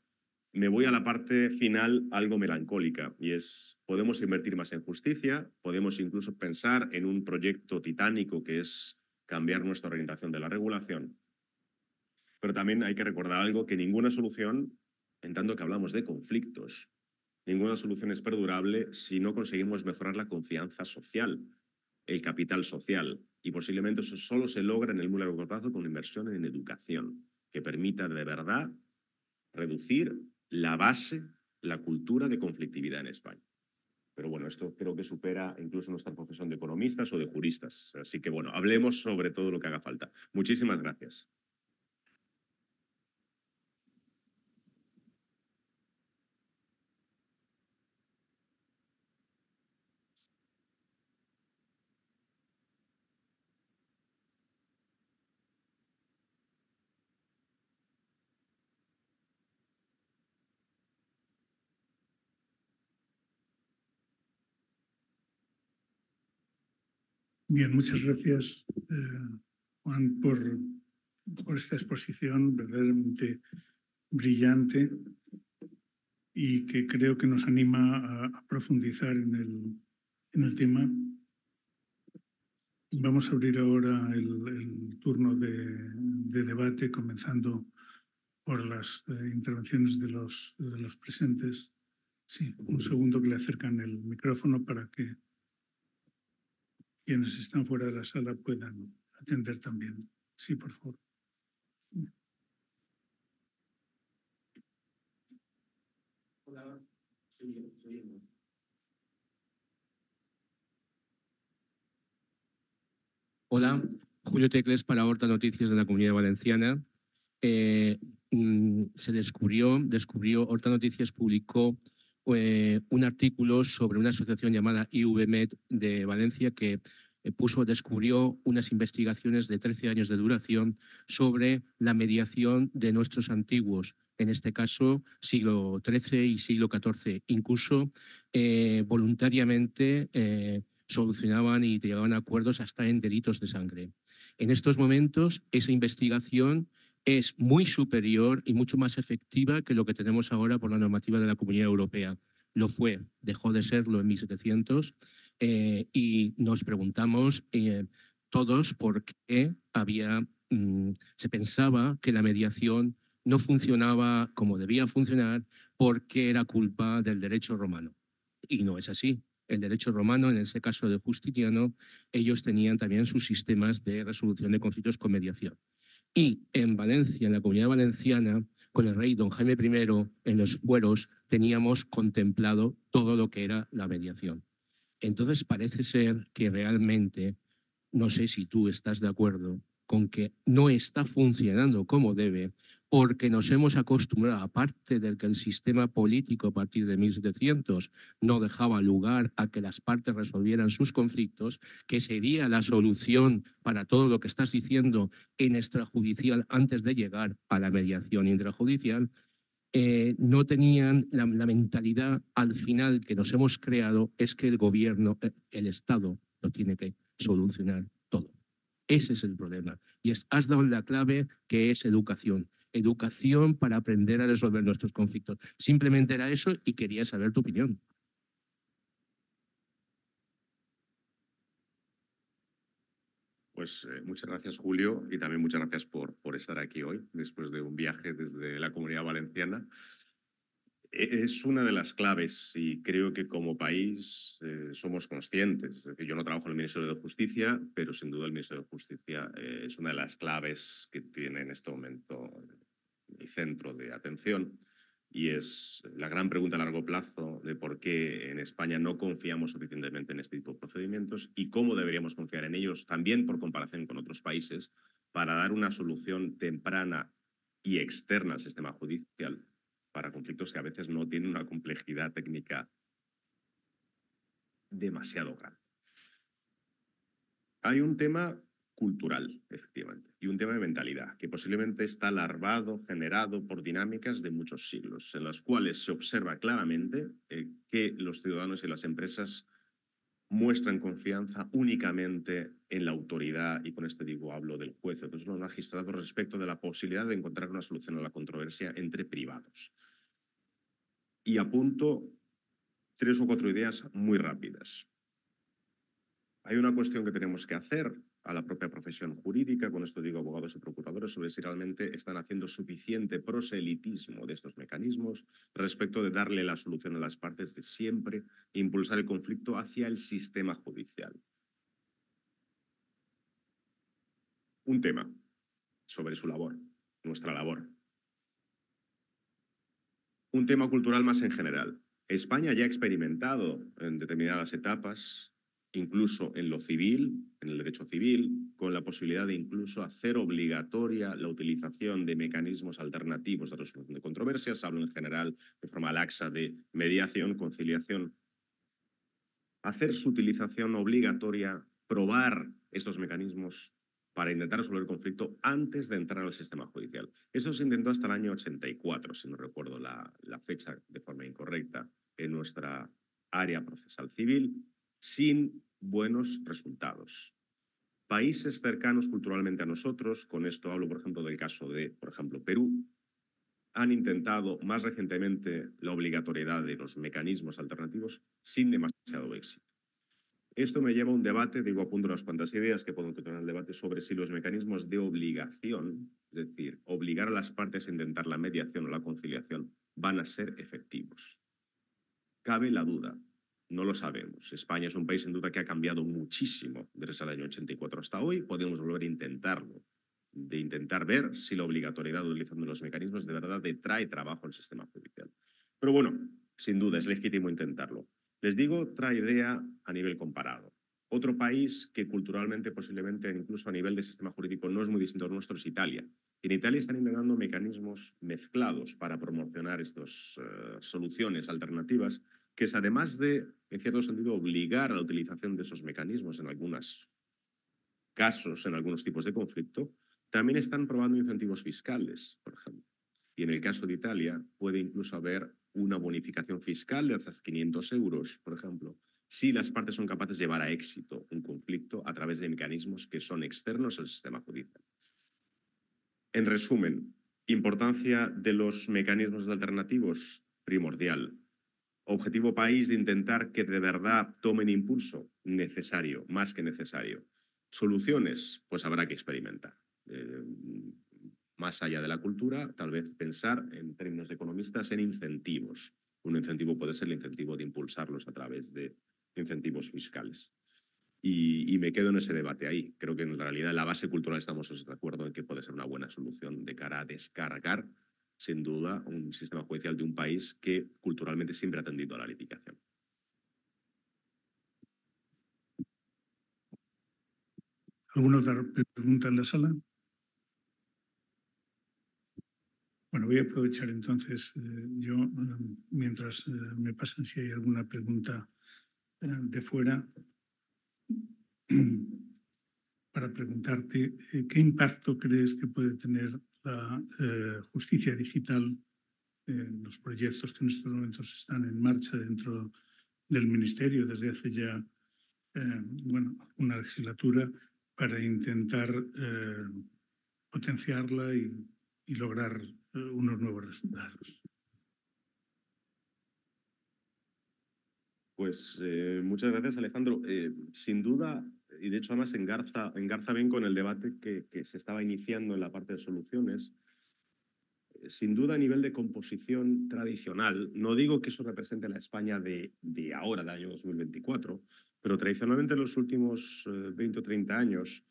Me voy a la parte final algo melancólica, y es, podemos invertir más en justicia, podemos incluso pensar en un proyecto titánico que es cambiar nuestra orientación de la regulación, pero también hay que recordar algo, que ninguna solución, en tanto que hablamos de conflictos, ninguna solución es perdurable si no conseguimos mejorar la confianza social, el capital social. Y posiblemente eso solo se logra en el muy largo plazo con inversión en educación, que permita de verdad reducir la base, la cultura de conflictividad en España. Pero bueno, esto creo que supera incluso nuestra profesión de economistas o de juristas. Así que bueno, hablemos sobre todo lo que haga falta. Muchísimas gracias. Bien, muchas gracias, Juan, por esta exposición verdaderamente brillante y que creo que nos anima a profundizar en el tema. Vamos a abrir ahora el turno de debate, comenzando por las intervenciones de los presentes. Sí, un segundo que le acercan el micrófono para que quienes están fuera de la sala puedan atender también. Sí, por favor. Hola, Hola, Julio Tecles para Horta Noticias de la Comunidad Valenciana. Se descubrió, Horta Noticias publicó un artículo sobre una asociación llamada IVMed de Valencia que descubrió unas investigaciones de 13 años de duración sobre la mediación de nuestros antiguos, en este caso siglo XIII y siglo XIV, incluso voluntariamente solucionaban y llegaban a acuerdos hasta en delitos de sangre. En estos momentos, esa investigación es muy superior y mucho más efectiva que lo que tenemos ahora por la normativa de la Comunidad Europea. Lo fue, dejó de serlo en 1700 y nos preguntamos todos por qué se pensaba que la mediación no funcionaba como debía funcionar porque era culpa del derecho romano. Y no es así. El derecho romano, en este caso de Justiniano, ellos tenían también sus sistemas de resolución de conflictos con mediación. Y en Valencia, en la Comunidad Valenciana, con el rey don Jaime I, en los fueros, teníamos contemplado todo lo que era la mediación. Entonces parece ser que realmente, no sé si tú estás de acuerdo, con que no está funcionando como debe, porque nos hemos acostumbrado, aparte del que el sistema político a partir de 1700 no dejaba lugar a que las partes resolvieran sus conflictos, que sería la solución para todo lo que estás diciendo en extrajudicial antes de llegar a la mediación intrajudicial, no tenían la mentalidad al final que nos hemos creado es que el gobierno, el Estado, lo tiene que solucionar todo. Ese es el problema. Y has dado la clave que es educación. Educación para aprender a resolver nuestros conflictos. Simplemente era eso y quería saber tu opinión. Pues muchas gracias, Julio, y también muchas gracias por estar aquí hoy, después de un viaje desde la Comunidad Valenciana. Es una de las claves y creo que como país somos conscientes. Es decir, yo no trabajo en el Ministerio de Justicia, pero sin duda el Ministerio de Justicia es una de las claves que tiene en este momento el centro de atención y es la gran pregunta a largo plazo de por qué en España no confiamos suficientemente en este tipo de procedimientos y cómo deberíamos confiar en ellos también por comparación con otros países para dar una solución temprana y externa al sistema judicial para conflictos que a veces no tienen una complejidad técnica demasiado grande. Hay un tema cultural, efectivamente, y un tema de mentalidad, que posiblemente está larvado, generado por dinámicas de muchos siglos, en las cuales se observa claramente que los ciudadanos y las empresas muestran confianza únicamente en la autoridad, y con esto digo, hablo del juez, entonces los magistrados, respecto de la posibilidad de encontrar una solución a la controversia entre privados. Y apunto 3 o 4 ideas muy rápidas. Hay una cuestión que tenemos que hacer a la propia profesión jurídica, con esto digo abogados y procuradores, sobre si realmente están haciendo suficiente proselitismo de estos mecanismos respecto de darle la solución a las partes de siempre e impulsar el conflicto hacia el sistema judicial. Un tema sobre su labor, nuestra labor. Un tema cultural más en general. España ya ha experimentado en determinadas etapas, incluso en lo civil, en el derecho civil, con la posibilidad de incluso hacer obligatoria la utilización de mecanismos alternativos de resolución de controversias. Hablo en general de forma laxa de mediación, conciliación. Hacer su utilización obligatoria, probar estos mecanismos para intentar resolver el conflicto antes de entrar al sistema judicial. Eso se intentó hasta el año 84, si no recuerdo la fecha de forma incorrecta, en nuestra área procesal civil, sin buenos resultados. Países cercanos culturalmente a nosotros, con esto hablo, por ejemplo, del caso de, por ejemplo, Perú, han intentado más recientemente la obligatoriedad de los mecanismos alternativos sin demasiado éxito. Esto me lleva a un debate, digo, apunto unas cuantas ideas que puedo tener en el debate sobre si los mecanismos de obligación, es decir, obligar a las partes a intentar la mediación o la conciliación, van a ser efectivos. Cabe la duda, no lo sabemos. España es un país sin duda que ha cambiado muchísimo desde el año 84 hasta hoy. Podemos volver a intentarlo, de intentar ver si la obligatoriedad utilizando los mecanismos de verdad trae trabajo al sistema judicial. Pero bueno, sin duda es legítimo intentarlo. Les digo otra idea a nivel comparado. Otro país que culturalmente, posiblemente, incluso a nivel de sistema jurídico, no es muy distinto al nuestro es Italia. En Italia están intentando mecanismos mezclados para promocionar estas soluciones alternativas, que es además de, en cierto sentido, obligar a la utilización de esos mecanismos en algunos casos, en algunos tipos de conflicto, también están probando incentivos fiscales, por ejemplo. Y en el caso de Italia puede incluso haber una bonificación fiscal de hasta 500 euros, por ejemplo, si las partes son capaces de llevar a éxito un conflicto a través de mecanismos que son externos al sistema judicial. En resumen, importancia de los mecanismos alternativos, primordial. Objetivo país de intentar que de verdad tomen impulso, necesario, más que necesario. Soluciones, pues habrá que experimentar. Más allá de la cultura, tal vez pensar en términos de economistas en incentivos. Un incentivo puede ser el incentivo de impulsarlos a través de incentivos fiscales. Y me quedo en ese debate ahí. Creo que en realidad en la base cultural estamos de acuerdo en que puede ser una buena solución de cara a descargar, sin duda, un sistema judicial de un país que culturalmente siempre ha tendido a la litigación. ¿Alguna otra pregunta en la sala? Bueno, voy a aprovechar entonces yo, mientras me pasan si hay alguna pregunta de fuera, para preguntarte qué impacto crees que puede tener la justicia digital en los proyectos que en estos momentos están en marcha dentro del Ministerio desde hace ya una legislatura para intentar potenciarla y lograr unos nuevos resultados. Pues muchas gracias, Alejandro. Sin duda, y de hecho además engarza bien con el debate que se estaba iniciando en la parte de soluciones. Sin duda, a nivel de composición tradicional, no digo que eso represente la España de ahora, del año 2024, pero tradicionalmente en los últimos 20 o 30 años,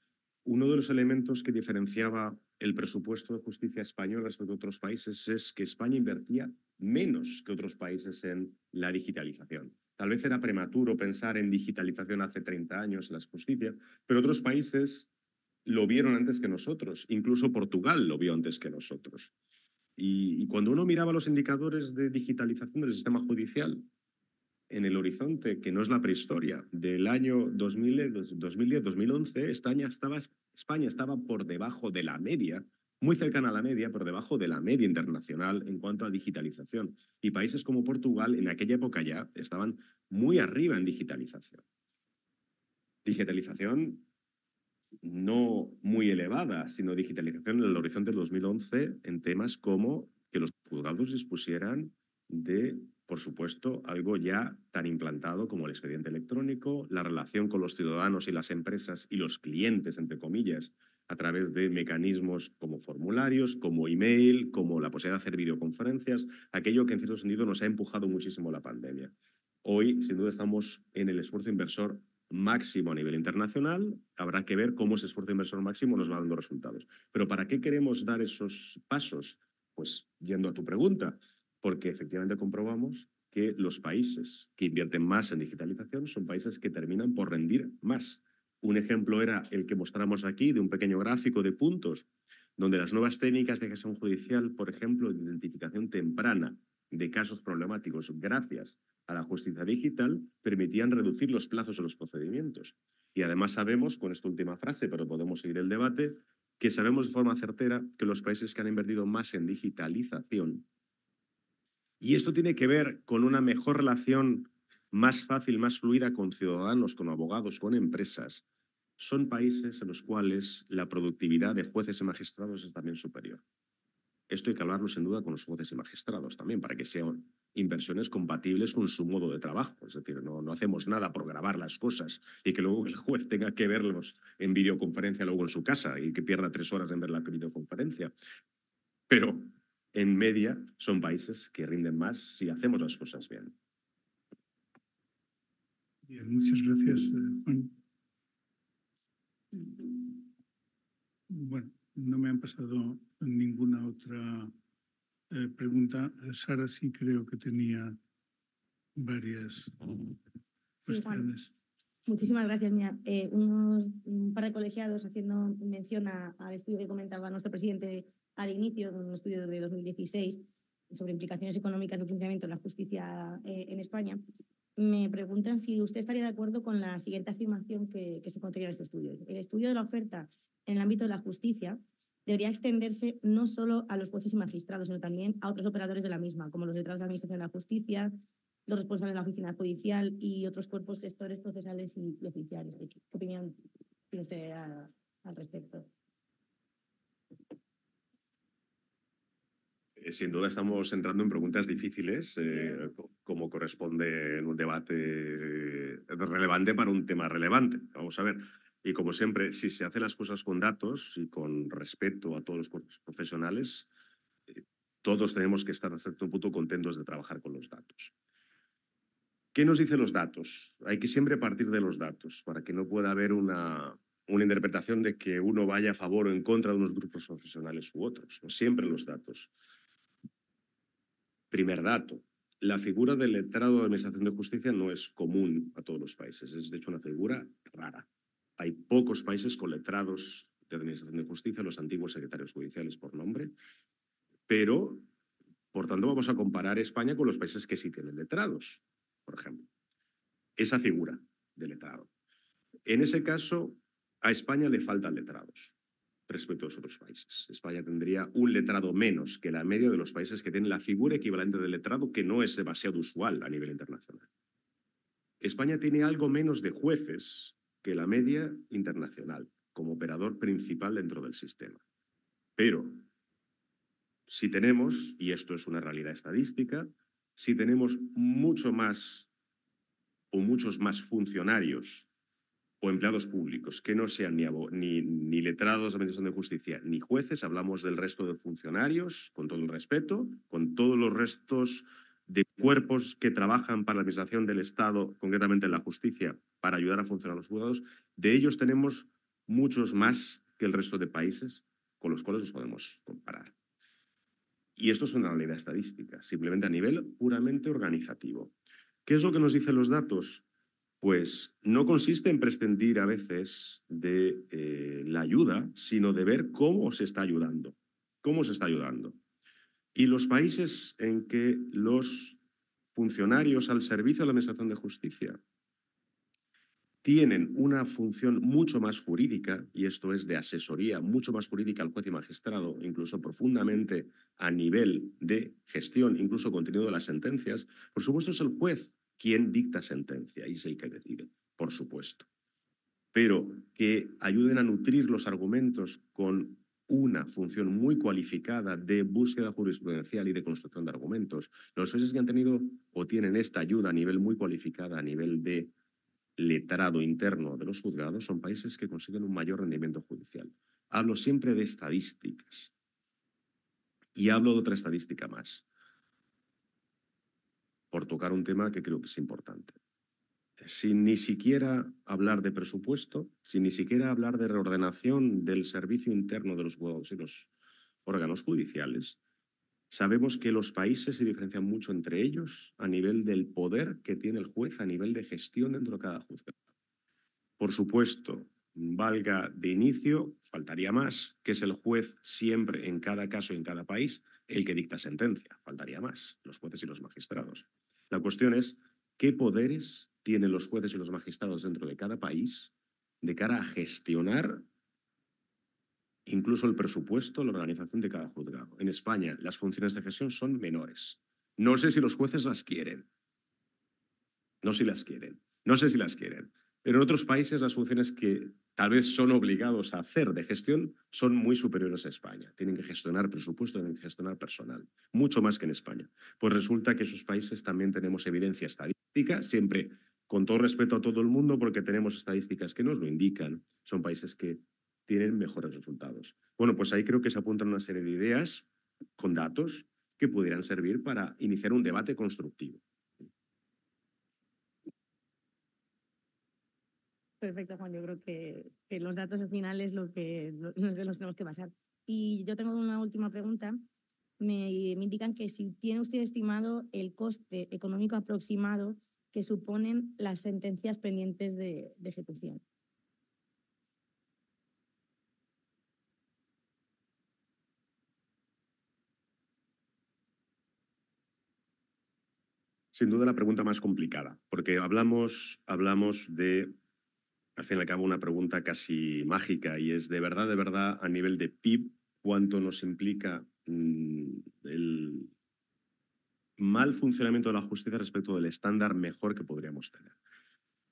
uno de los elementos que diferenciaba el presupuesto de justicia español respecto a otros países es que España invertía menos que otros países en la digitalización. Tal vez era prematuro pensar en digitalización hace 30 años en la justicia, pero otros países lo vieron antes que nosotros. Incluso Portugal lo vio antes que nosotros. Y cuando uno miraba los indicadores de digitalización del sistema judicial en el horizonte, que no es la prehistoria, del año 2010-2011, España estaba por debajo de la media, muy cercana a la media, por debajo de la media internacional en cuanto a digitalización. Y países como Portugal en aquella época ya estaban muy arriba en digitalización. Digitalización no muy elevada, sino digitalización en el horizonte del 2011 en temas como que los juzgados dispusieran de por supuesto, algo ya tan implantado como el expediente electrónico, la relación con los ciudadanos y las empresas y los clientes, entre comillas, a través de mecanismos como formularios, como email, como la posibilidad de hacer videoconferencias, aquello que en cierto sentido nos ha empujado muchísimo la pandemia. Hoy, sin duda, estamos en el esfuerzo inversor máximo a nivel internacional. Habrá que ver cómo ese esfuerzo inversor máximo nos va dando resultados. Pero ¿para qué queremos dar esos pasos? Pues yendo a tu pregunta, porque efectivamente comprobamos que los países que invierten más en digitalización son países que terminan por rendir más. Un ejemplo era el que mostramos aquí, de un pequeño gráfico de puntos, donde las nuevas técnicas de gestión judicial, por ejemplo, de identificación temprana de casos problemáticos, gracias a la justicia digital, permitían reducir los plazos de los procedimientos. Y además sabemos, con esta última frase, pero podemos seguir el debate, que sabemos de forma certera que los países que han invertido más en digitalización, y esto tiene que ver con una mejor relación más fácil, más fluida con ciudadanos, con abogados, con empresas, son países en los cuales la productividad de jueces y magistrados es también superior. Esto hay que hablarlo sin duda con los jueces y magistrados también, para que sean inversiones compatibles con su modo de trabajo. Es decir, no hacemos nada por grabar las cosas y que luego el juez tenga que verlos en videoconferencia luego en su casa y que pierda 3 horas en ver la videoconferencia. Pero en media son países que rinden más si hacemos las cosas bien. Bien, muchas gracias, Juan. Bueno, no me han pasado ninguna otra pregunta. Sara sí creo que tenía varias cuestiones. Sí, muchísimas gracias. Mira, un par de colegiados haciendo mención al estudio que comentaba nuestro presidente al inicio, un estudio de 2016 sobre implicaciones económicas del funcionamiento de la justicia en España, me preguntan si usted estaría de acuerdo con la siguiente afirmación que se contenía en este estudio. El estudio de la oferta en el ámbito de la justicia debería extenderse no solo a los jueces y magistrados, sino también a otros operadores de la misma, como los letrados de la Administración de la Justicia, los responsables de la oficina judicial y otros cuerpos gestores procesales y oficiales. ¿Qué opinión tiene usted al respecto? Sin duda estamos entrando en preguntas difíciles, como corresponde en un debate relevante para un tema relevante. Vamos a ver, y como siempre, si se hacen las cosas con datos y con respeto a todos los cuerpos profesionales, todos tenemos que estar hasta cierto punto contentos de trabajar con los datos. ¿Qué nos dicen los datos? Hay que siempre partir de los datos para que no pueda haber una interpretación de que uno vaya a favor o en contra de unos grupos profesionales u otros. No siempre los datos. Primer dato, la figura del letrado de Administración de Justicia no es común a todos los países, es de hecho una figura rara. Hay pocos países con letrados de Administración de Justicia, los antiguos secretarios judiciales por nombre, pero, por tanto, vamos a comparar España con los países que sí tienen letrados, por ejemplo. Esa figura de letrado. En ese caso, a España le faltan letrados respecto a los otros países. España tendría un letrado menos que la media de los países que tienen la figura equivalente de letrado, que no es demasiado usual a nivel internacional. España tiene algo menos de jueces que la media internacional, como operador principal dentro del sistema. Pero si tenemos, y esto es una realidad estadística, si tenemos mucho más o muchos más funcionarios o empleados públicos que no sean ni letrados de Administración de Justicia ni jueces, hablamos del resto de funcionarios, con todo el respeto, con todos los restos de cuerpos que trabajan para la Administración del Estado, concretamente en la justicia, para ayudar a funcionar los juzgados, de ellos tenemos muchos más que el resto de países con los cuales nos podemos comparar. Y esto es una realidad estadística, simplemente a nivel puramente organizativo. ¿Qué es lo que nos dicen los datos? Pues no consiste en prescindir a veces de la ayuda, sino de ver cómo se está ayudando. ¿Cómo se está ayudando? Y los países en que los funcionarios al servicio de la Administración de Justicia tienen una función mucho más jurídica, y esto es de asesoría, mucho más jurídica al juez y magistrado, incluso profundamente a nivel de gestión, incluso contenido de las sentencias, por supuesto es el juez quien dicta sentencia y es el que decide, por supuesto. Pero que ayuden a nutrir los argumentos con una función muy cualificada de búsqueda jurisprudencial y de construcción de argumentos. Los países que han tenido o tienen esta ayuda a nivel muy cualificada, a nivel de letrado interno de los juzgados, son países que consiguen un mayor rendimiento judicial. Hablo siempre de estadísticas y hablo de otra estadística más, por tocar un tema que creo que es importante. Sin ni siquiera hablar de presupuesto, sin ni siquiera hablar de reordenación del servicio interno de los juzgados y los órganos judiciales, sabemos que los países se diferencian mucho entre ellos a nivel del poder que tiene el juez, a nivel de gestión dentro de cada juzgado. Por supuesto, valga de inicio, faltaría más, que es el juez siempre en cada caso y en cada país el que dicta sentencia. Faltaría más, los jueces y los magistrados. La cuestión es, ¿qué poderes tienen los jueces y los magistrados dentro de cada país de cara a gestionar incluso el presupuesto, la organización de cada juzgado? En España, las funciones de gestión son menores. No sé si los jueces las quieren. No sé si las quieren. No sé si las quieren. Pero en otros países las funciones que tal vez son obligados a hacer de gestión son muy superiores a España. Tienen que gestionar presupuesto, tienen que gestionar personal, mucho más que en España. Pues resulta que en esos países también tenemos evidencia estadística, siempre con todo respeto a todo el mundo, porque tenemos estadísticas que nos lo indican. Son países que tienen mejores resultados. Bueno, pues ahí creo que se apuntan una serie de ideas con datos que pudieran servir para iniciar un debate constructivo. Perfecto, Juan. Yo creo que los datos al final es lo que nos tenemos que basar. Y yo tengo una última pregunta. Me indican que si tiene usted estimado el coste económico aproximado que suponen las sentencias pendientes de ejecución. Sin duda la pregunta más complicada, porque hablamos de, al fin y al cabo, una pregunta casi mágica, y es de verdad, a nivel de PIB, cuánto nos implica el mal funcionamiento de la justicia respecto del estándar mejor que podríamos tener.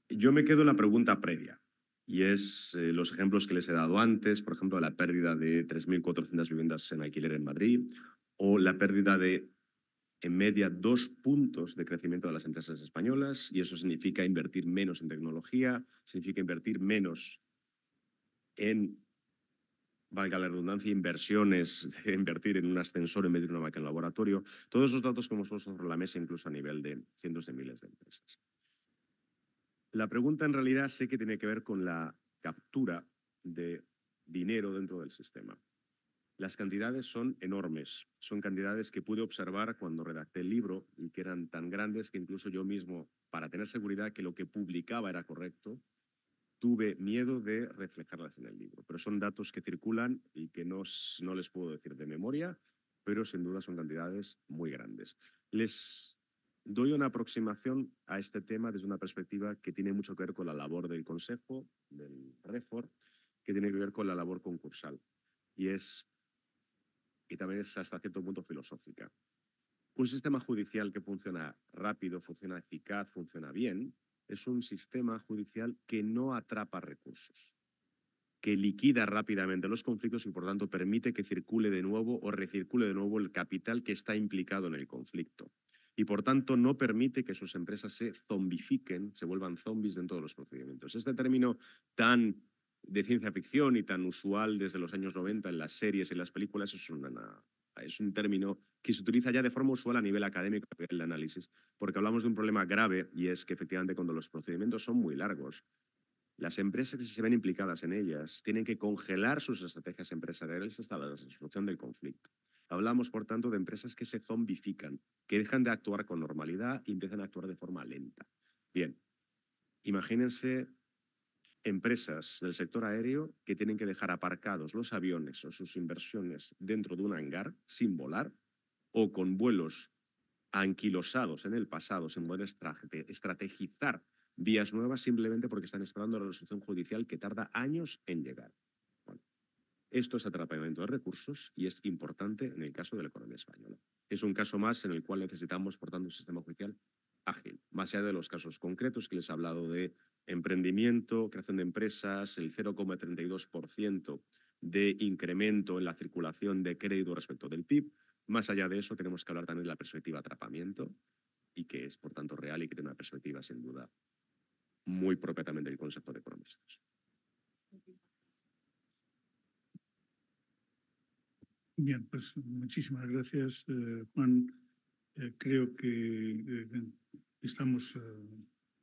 Yo me quedo en la pregunta previa, y es los ejemplos que les he dado antes, por ejemplo, la pérdida de 3.400 viviendas en alquiler en Madrid, o la pérdida de, en media, 2 puntos de crecimiento de las empresas españolas, y eso significa invertir menos en tecnología, significa invertir menos en, valga la redundancia, inversiones, de invertir en un ascensor en vez de una máquina de laboratorio. Todos esos datos que hemos puesto sobre la mesa, incluso a nivel de cientos de miles de empresas. La pregunta en realidad sé que tiene que ver con la captura de dinero dentro del sistema. Las cantidades son enormes, son cantidades que pude observar cuando redacté el libro y que eran tan grandes que incluso yo mismo, para tener seguridad que lo que publicaba era correcto, tuve miedo de reflejarlas en el libro. Pero son datos que circulan y que no les puedo decir de memoria, pero sin duda son cantidades muy grandes. Les doy una aproximación a este tema desde una perspectiva que tiene mucho que ver con la labor del Consejo, del REFOR, que tiene que ver con la labor concursal. Y también es hasta cierto punto filosófica. Un sistema judicial que funciona rápido, funciona eficaz, funciona bien, es un sistema judicial que no atrapa recursos, que liquida rápidamente los conflictos y por tanto permite que circule de nuevo o recircule de nuevo el capital que está implicado en el conflicto. Y por tanto no permite que sus empresas se zombifiquen, se vuelvan zombies dentro de los procedimientos. Este término tan de ciencia ficción y tan usual desde los años 90 en las series y las películas es un término que se utiliza ya de forma usual a nivel académico, a nivel de análisis, porque hablamos de un problema grave, y es que efectivamente cuando los procedimientos son muy largos, las empresas que se ven implicadas en ellas tienen que congelar sus estrategias empresariales hasta la resolución del conflicto. Hablamos, por tanto, de empresas que se zombifican, que dejan de actuar con normalidad y empiezan a actuar de forma lenta. Bien, imagínense empresas del sector aéreo que tienen que dejar aparcados los aviones o sus inversiones dentro de un hangar sin volar, o con vuelos anquilosados en el pasado sin poder estrategizar vías nuevas simplemente porque están esperando la resolución judicial que tarda años en llegar. Bueno, esto es atrapamiento de recursos y es importante en el caso de la economía española. Es un caso más en el cual necesitamos, por tanto, un sistema judicial ágil, más allá de los casos concretos que les he hablado de emprendimiento, creación de empresas, el 0,32% de incremento en la circulación de crédito respecto del PIB. Más allá de eso, tenemos que hablar también de la perspectiva de atrapamiento, y que es, por tanto, real y que tiene una perspectiva, sin duda, muy propia también del concepto de economistas. Bien, pues muchísimas gracias, Juan. Creo que estamos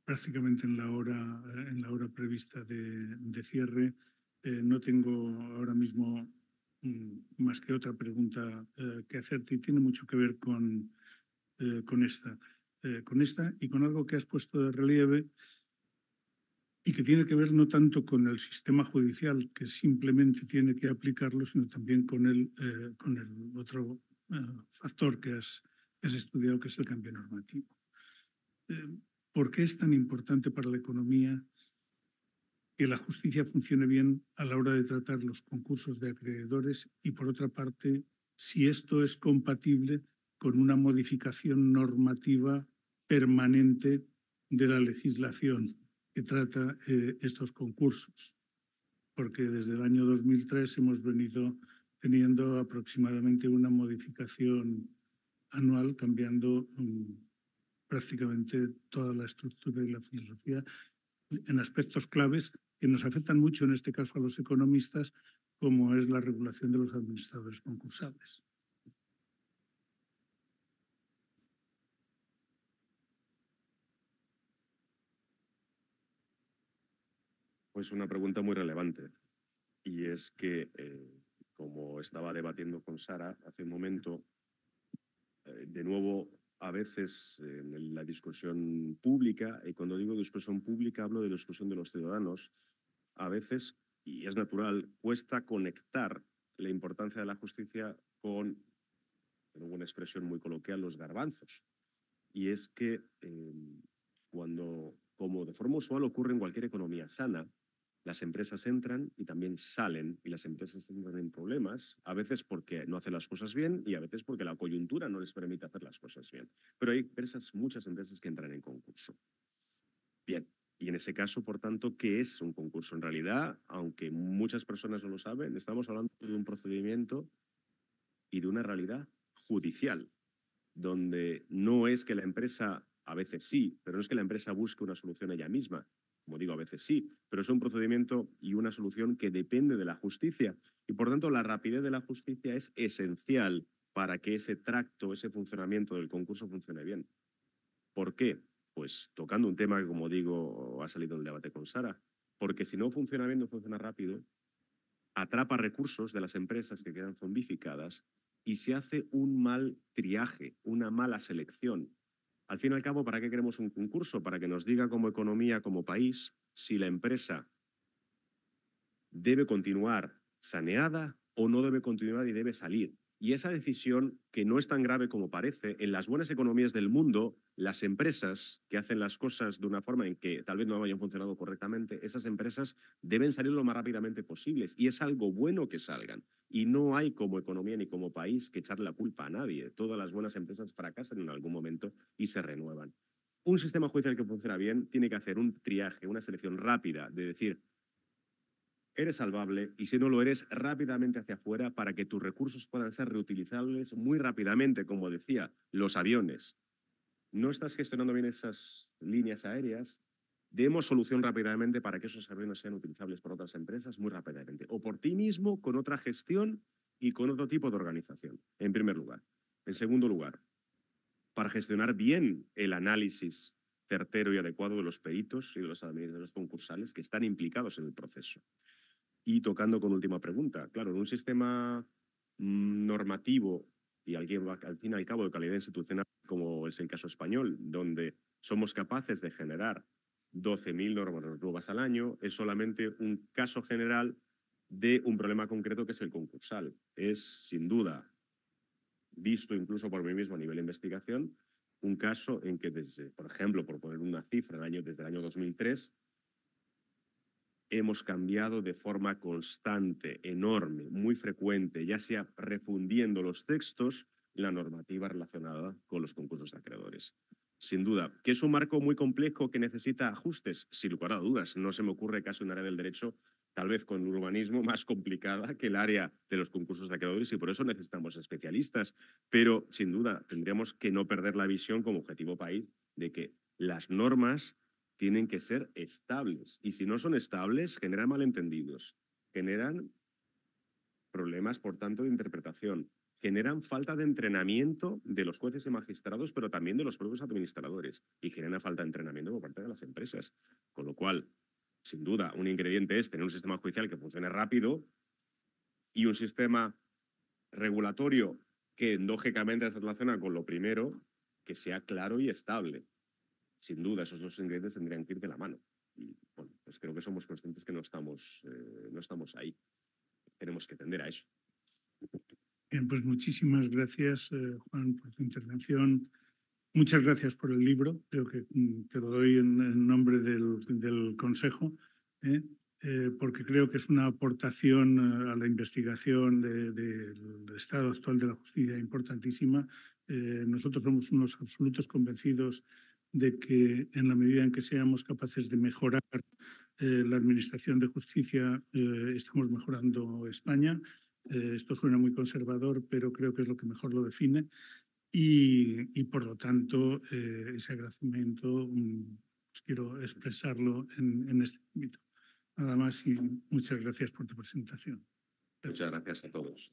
prácticamente en la hora prevista de cierre. No tengo ahora mismo más que otra pregunta que hacerte, y tiene mucho que ver con esta y con algo que has puesto de relieve y que tiene que ver no tanto con el sistema judicial, que simplemente tiene que aplicarlo, sino también con el otro factor que has estudiado, que es el cambio normativo. ¿Por qué es tan importante para la economía que la justicia funcione bien a la hora de tratar los concursos de acreedores? Y, por otra parte, si esto es compatible con una modificación normativa permanente de la legislación que trata estos concursos, porque desde el año 2003 hemos venido teniendo aproximadamente una modificación anual, cambiando prácticamente toda la estructura y la filosofía en aspectos claves que nos afectan mucho, en este caso a los economistas, como es la regulación de los administradores concursales. Pues una pregunta muy relevante, y es que, como estaba debatiendo con Sara hace un momento, de nuevo, a veces en la discusión pública, y cuando digo discusión pública hablo de la discusión de los ciudadanos, a veces, y es natural, cuesta conectar la importancia de la justicia con, en una expresión muy coloquial, los garbanzos. Y es que cuando, como de forma usual ocurre en cualquier economía sana, las empresas entran y también salen, y las empresas entran en problemas, a veces porque no hacen las cosas bien y a veces porque la coyuntura no les permite hacer las cosas bien. Pero hay empresas, muchas empresas que entran en concurso. Bien, y en ese caso, por tanto, ¿qué es un concurso? En realidad, aunque muchas personas no lo saben, estamos hablando de un procedimiento y de una realidad judicial, donde no es que la empresa, a veces sí, pero no es que la empresa busque una solución ella misma. Como digo, a veces sí, pero es un procedimiento y una solución que depende de la justicia. Y por tanto, la rapidez de la justicia es esencial para que ese tracto, ese funcionamiento del concurso funcione bien. ¿Por qué? Pues tocando un tema que, como digo, ha salido en el debate con Sara, porque si no funciona bien, no funciona rápido, atrapa recursos de las empresas que quedan zombificadas y se hace un mal triaje, una mala selección. Al fin y al cabo, ¿para qué queremos un concurso? Para que nos diga como economía, como país, si la empresa debe continuar saneada o no debe continuar y debe salir. Y esa decisión, que no es tan grave como parece, en las buenas economías del mundo, las empresas que hacen las cosas de una forma en que tal vez no hayan funcionado correctamente, esas empresas deben salir lo más rápidamente posibles. Y es algo bueno que salgan. Y no hay como economía ni como país que echarle la culpa a nadie. Todas las buenas empresas fracasan en algún momento y se renuevan. Un sistema judicial que funciona bien tiene que hacer un triaje, una selección rápida de decir, eres salvable, y si no lo eres, rápidamente hacia afuera para que tus recursos puedan ser reutilizables muy rápidamente, como decía, los aviones. No estás gestionando bien esas líneas aéreas, demos solución rápidamente para que esos aviones sean utilizables por otras empresas muy rápidamente, o por ti mismo con otra gestión y con otro tipo de organización, en primer lugar. En segundo lugar, para gestionar bien el análisis certero y adecuado de los peritos y de los administradores concursales que están implicados en el proceso. Y tocando con última pregunta, claro, en un sistema normativo y al fin y al cabo de calidad institucional, como es el caso español, donde somos capaces de generar 12.000 normas nuevas al año, es solamente un caso general de un problema concreto que es el concursal. Es, sin duda, visto incluso por mí mismo a nivel de investigación, un caso en que, desde, por ejemplo, por poner una cifra, desde el año 2003, hemos cambiado de forma constante, enorme, muy frecuente, ya sea refundiendo los textos, la normativa relacionada con los concursos de acreedores. Sin duda, que es un marco muy complejo que necesita ajustes, sin lugar a dudas. No se me ocurre caso en área del derecho tal vez con urbanismo más complicada que el área de los concursos de acreedores y por eso necesitamos especialistas. Pero, sin duda, tendríamos que no perder la visión como objetivo país de que las normas tienen que ser estables. Y si no son estables, generan malentendidos, generan problemas, por tanto, de interpretación, generan falta de entrenamiento de los jueces y magistrados, pero también de los propios administradores, y generan falta de entrenamiento por parte de las empresas. Con lo cual, sin duda, un ingrediente es tener un sistema judicial que funcione rápido y un sistema regulatorio que endógicamente se relaciona con lo primero, que sea claro y estable. Sin duda, esos dos ingredientes tendrían que ir de la mano. Y bueno, pues creo que somos conscientes que no estamos ahí. Tenemos que tender a eso. Bien, pues muchísimas gracias, Juan, por tu intervención. Muchas gracias por el libro. Creo que te lo doy en nombre del Consejo, porque creo que es una aportación a la investigación del estado actual de la justicia importantísima. Nosotros somos unos absolutos convencidos de que en la medida en que seamos capaces de mejorar la administración de justicia, estamos mejorando España. Esto suena muy conservador, pero creo que es lo que mejor lo define. Y por lo tanto, ese agradecimiento pues quiero expresarlo en este ámbito. Nada más y muchas gracias por tu presentación. Muchas gracias a todos.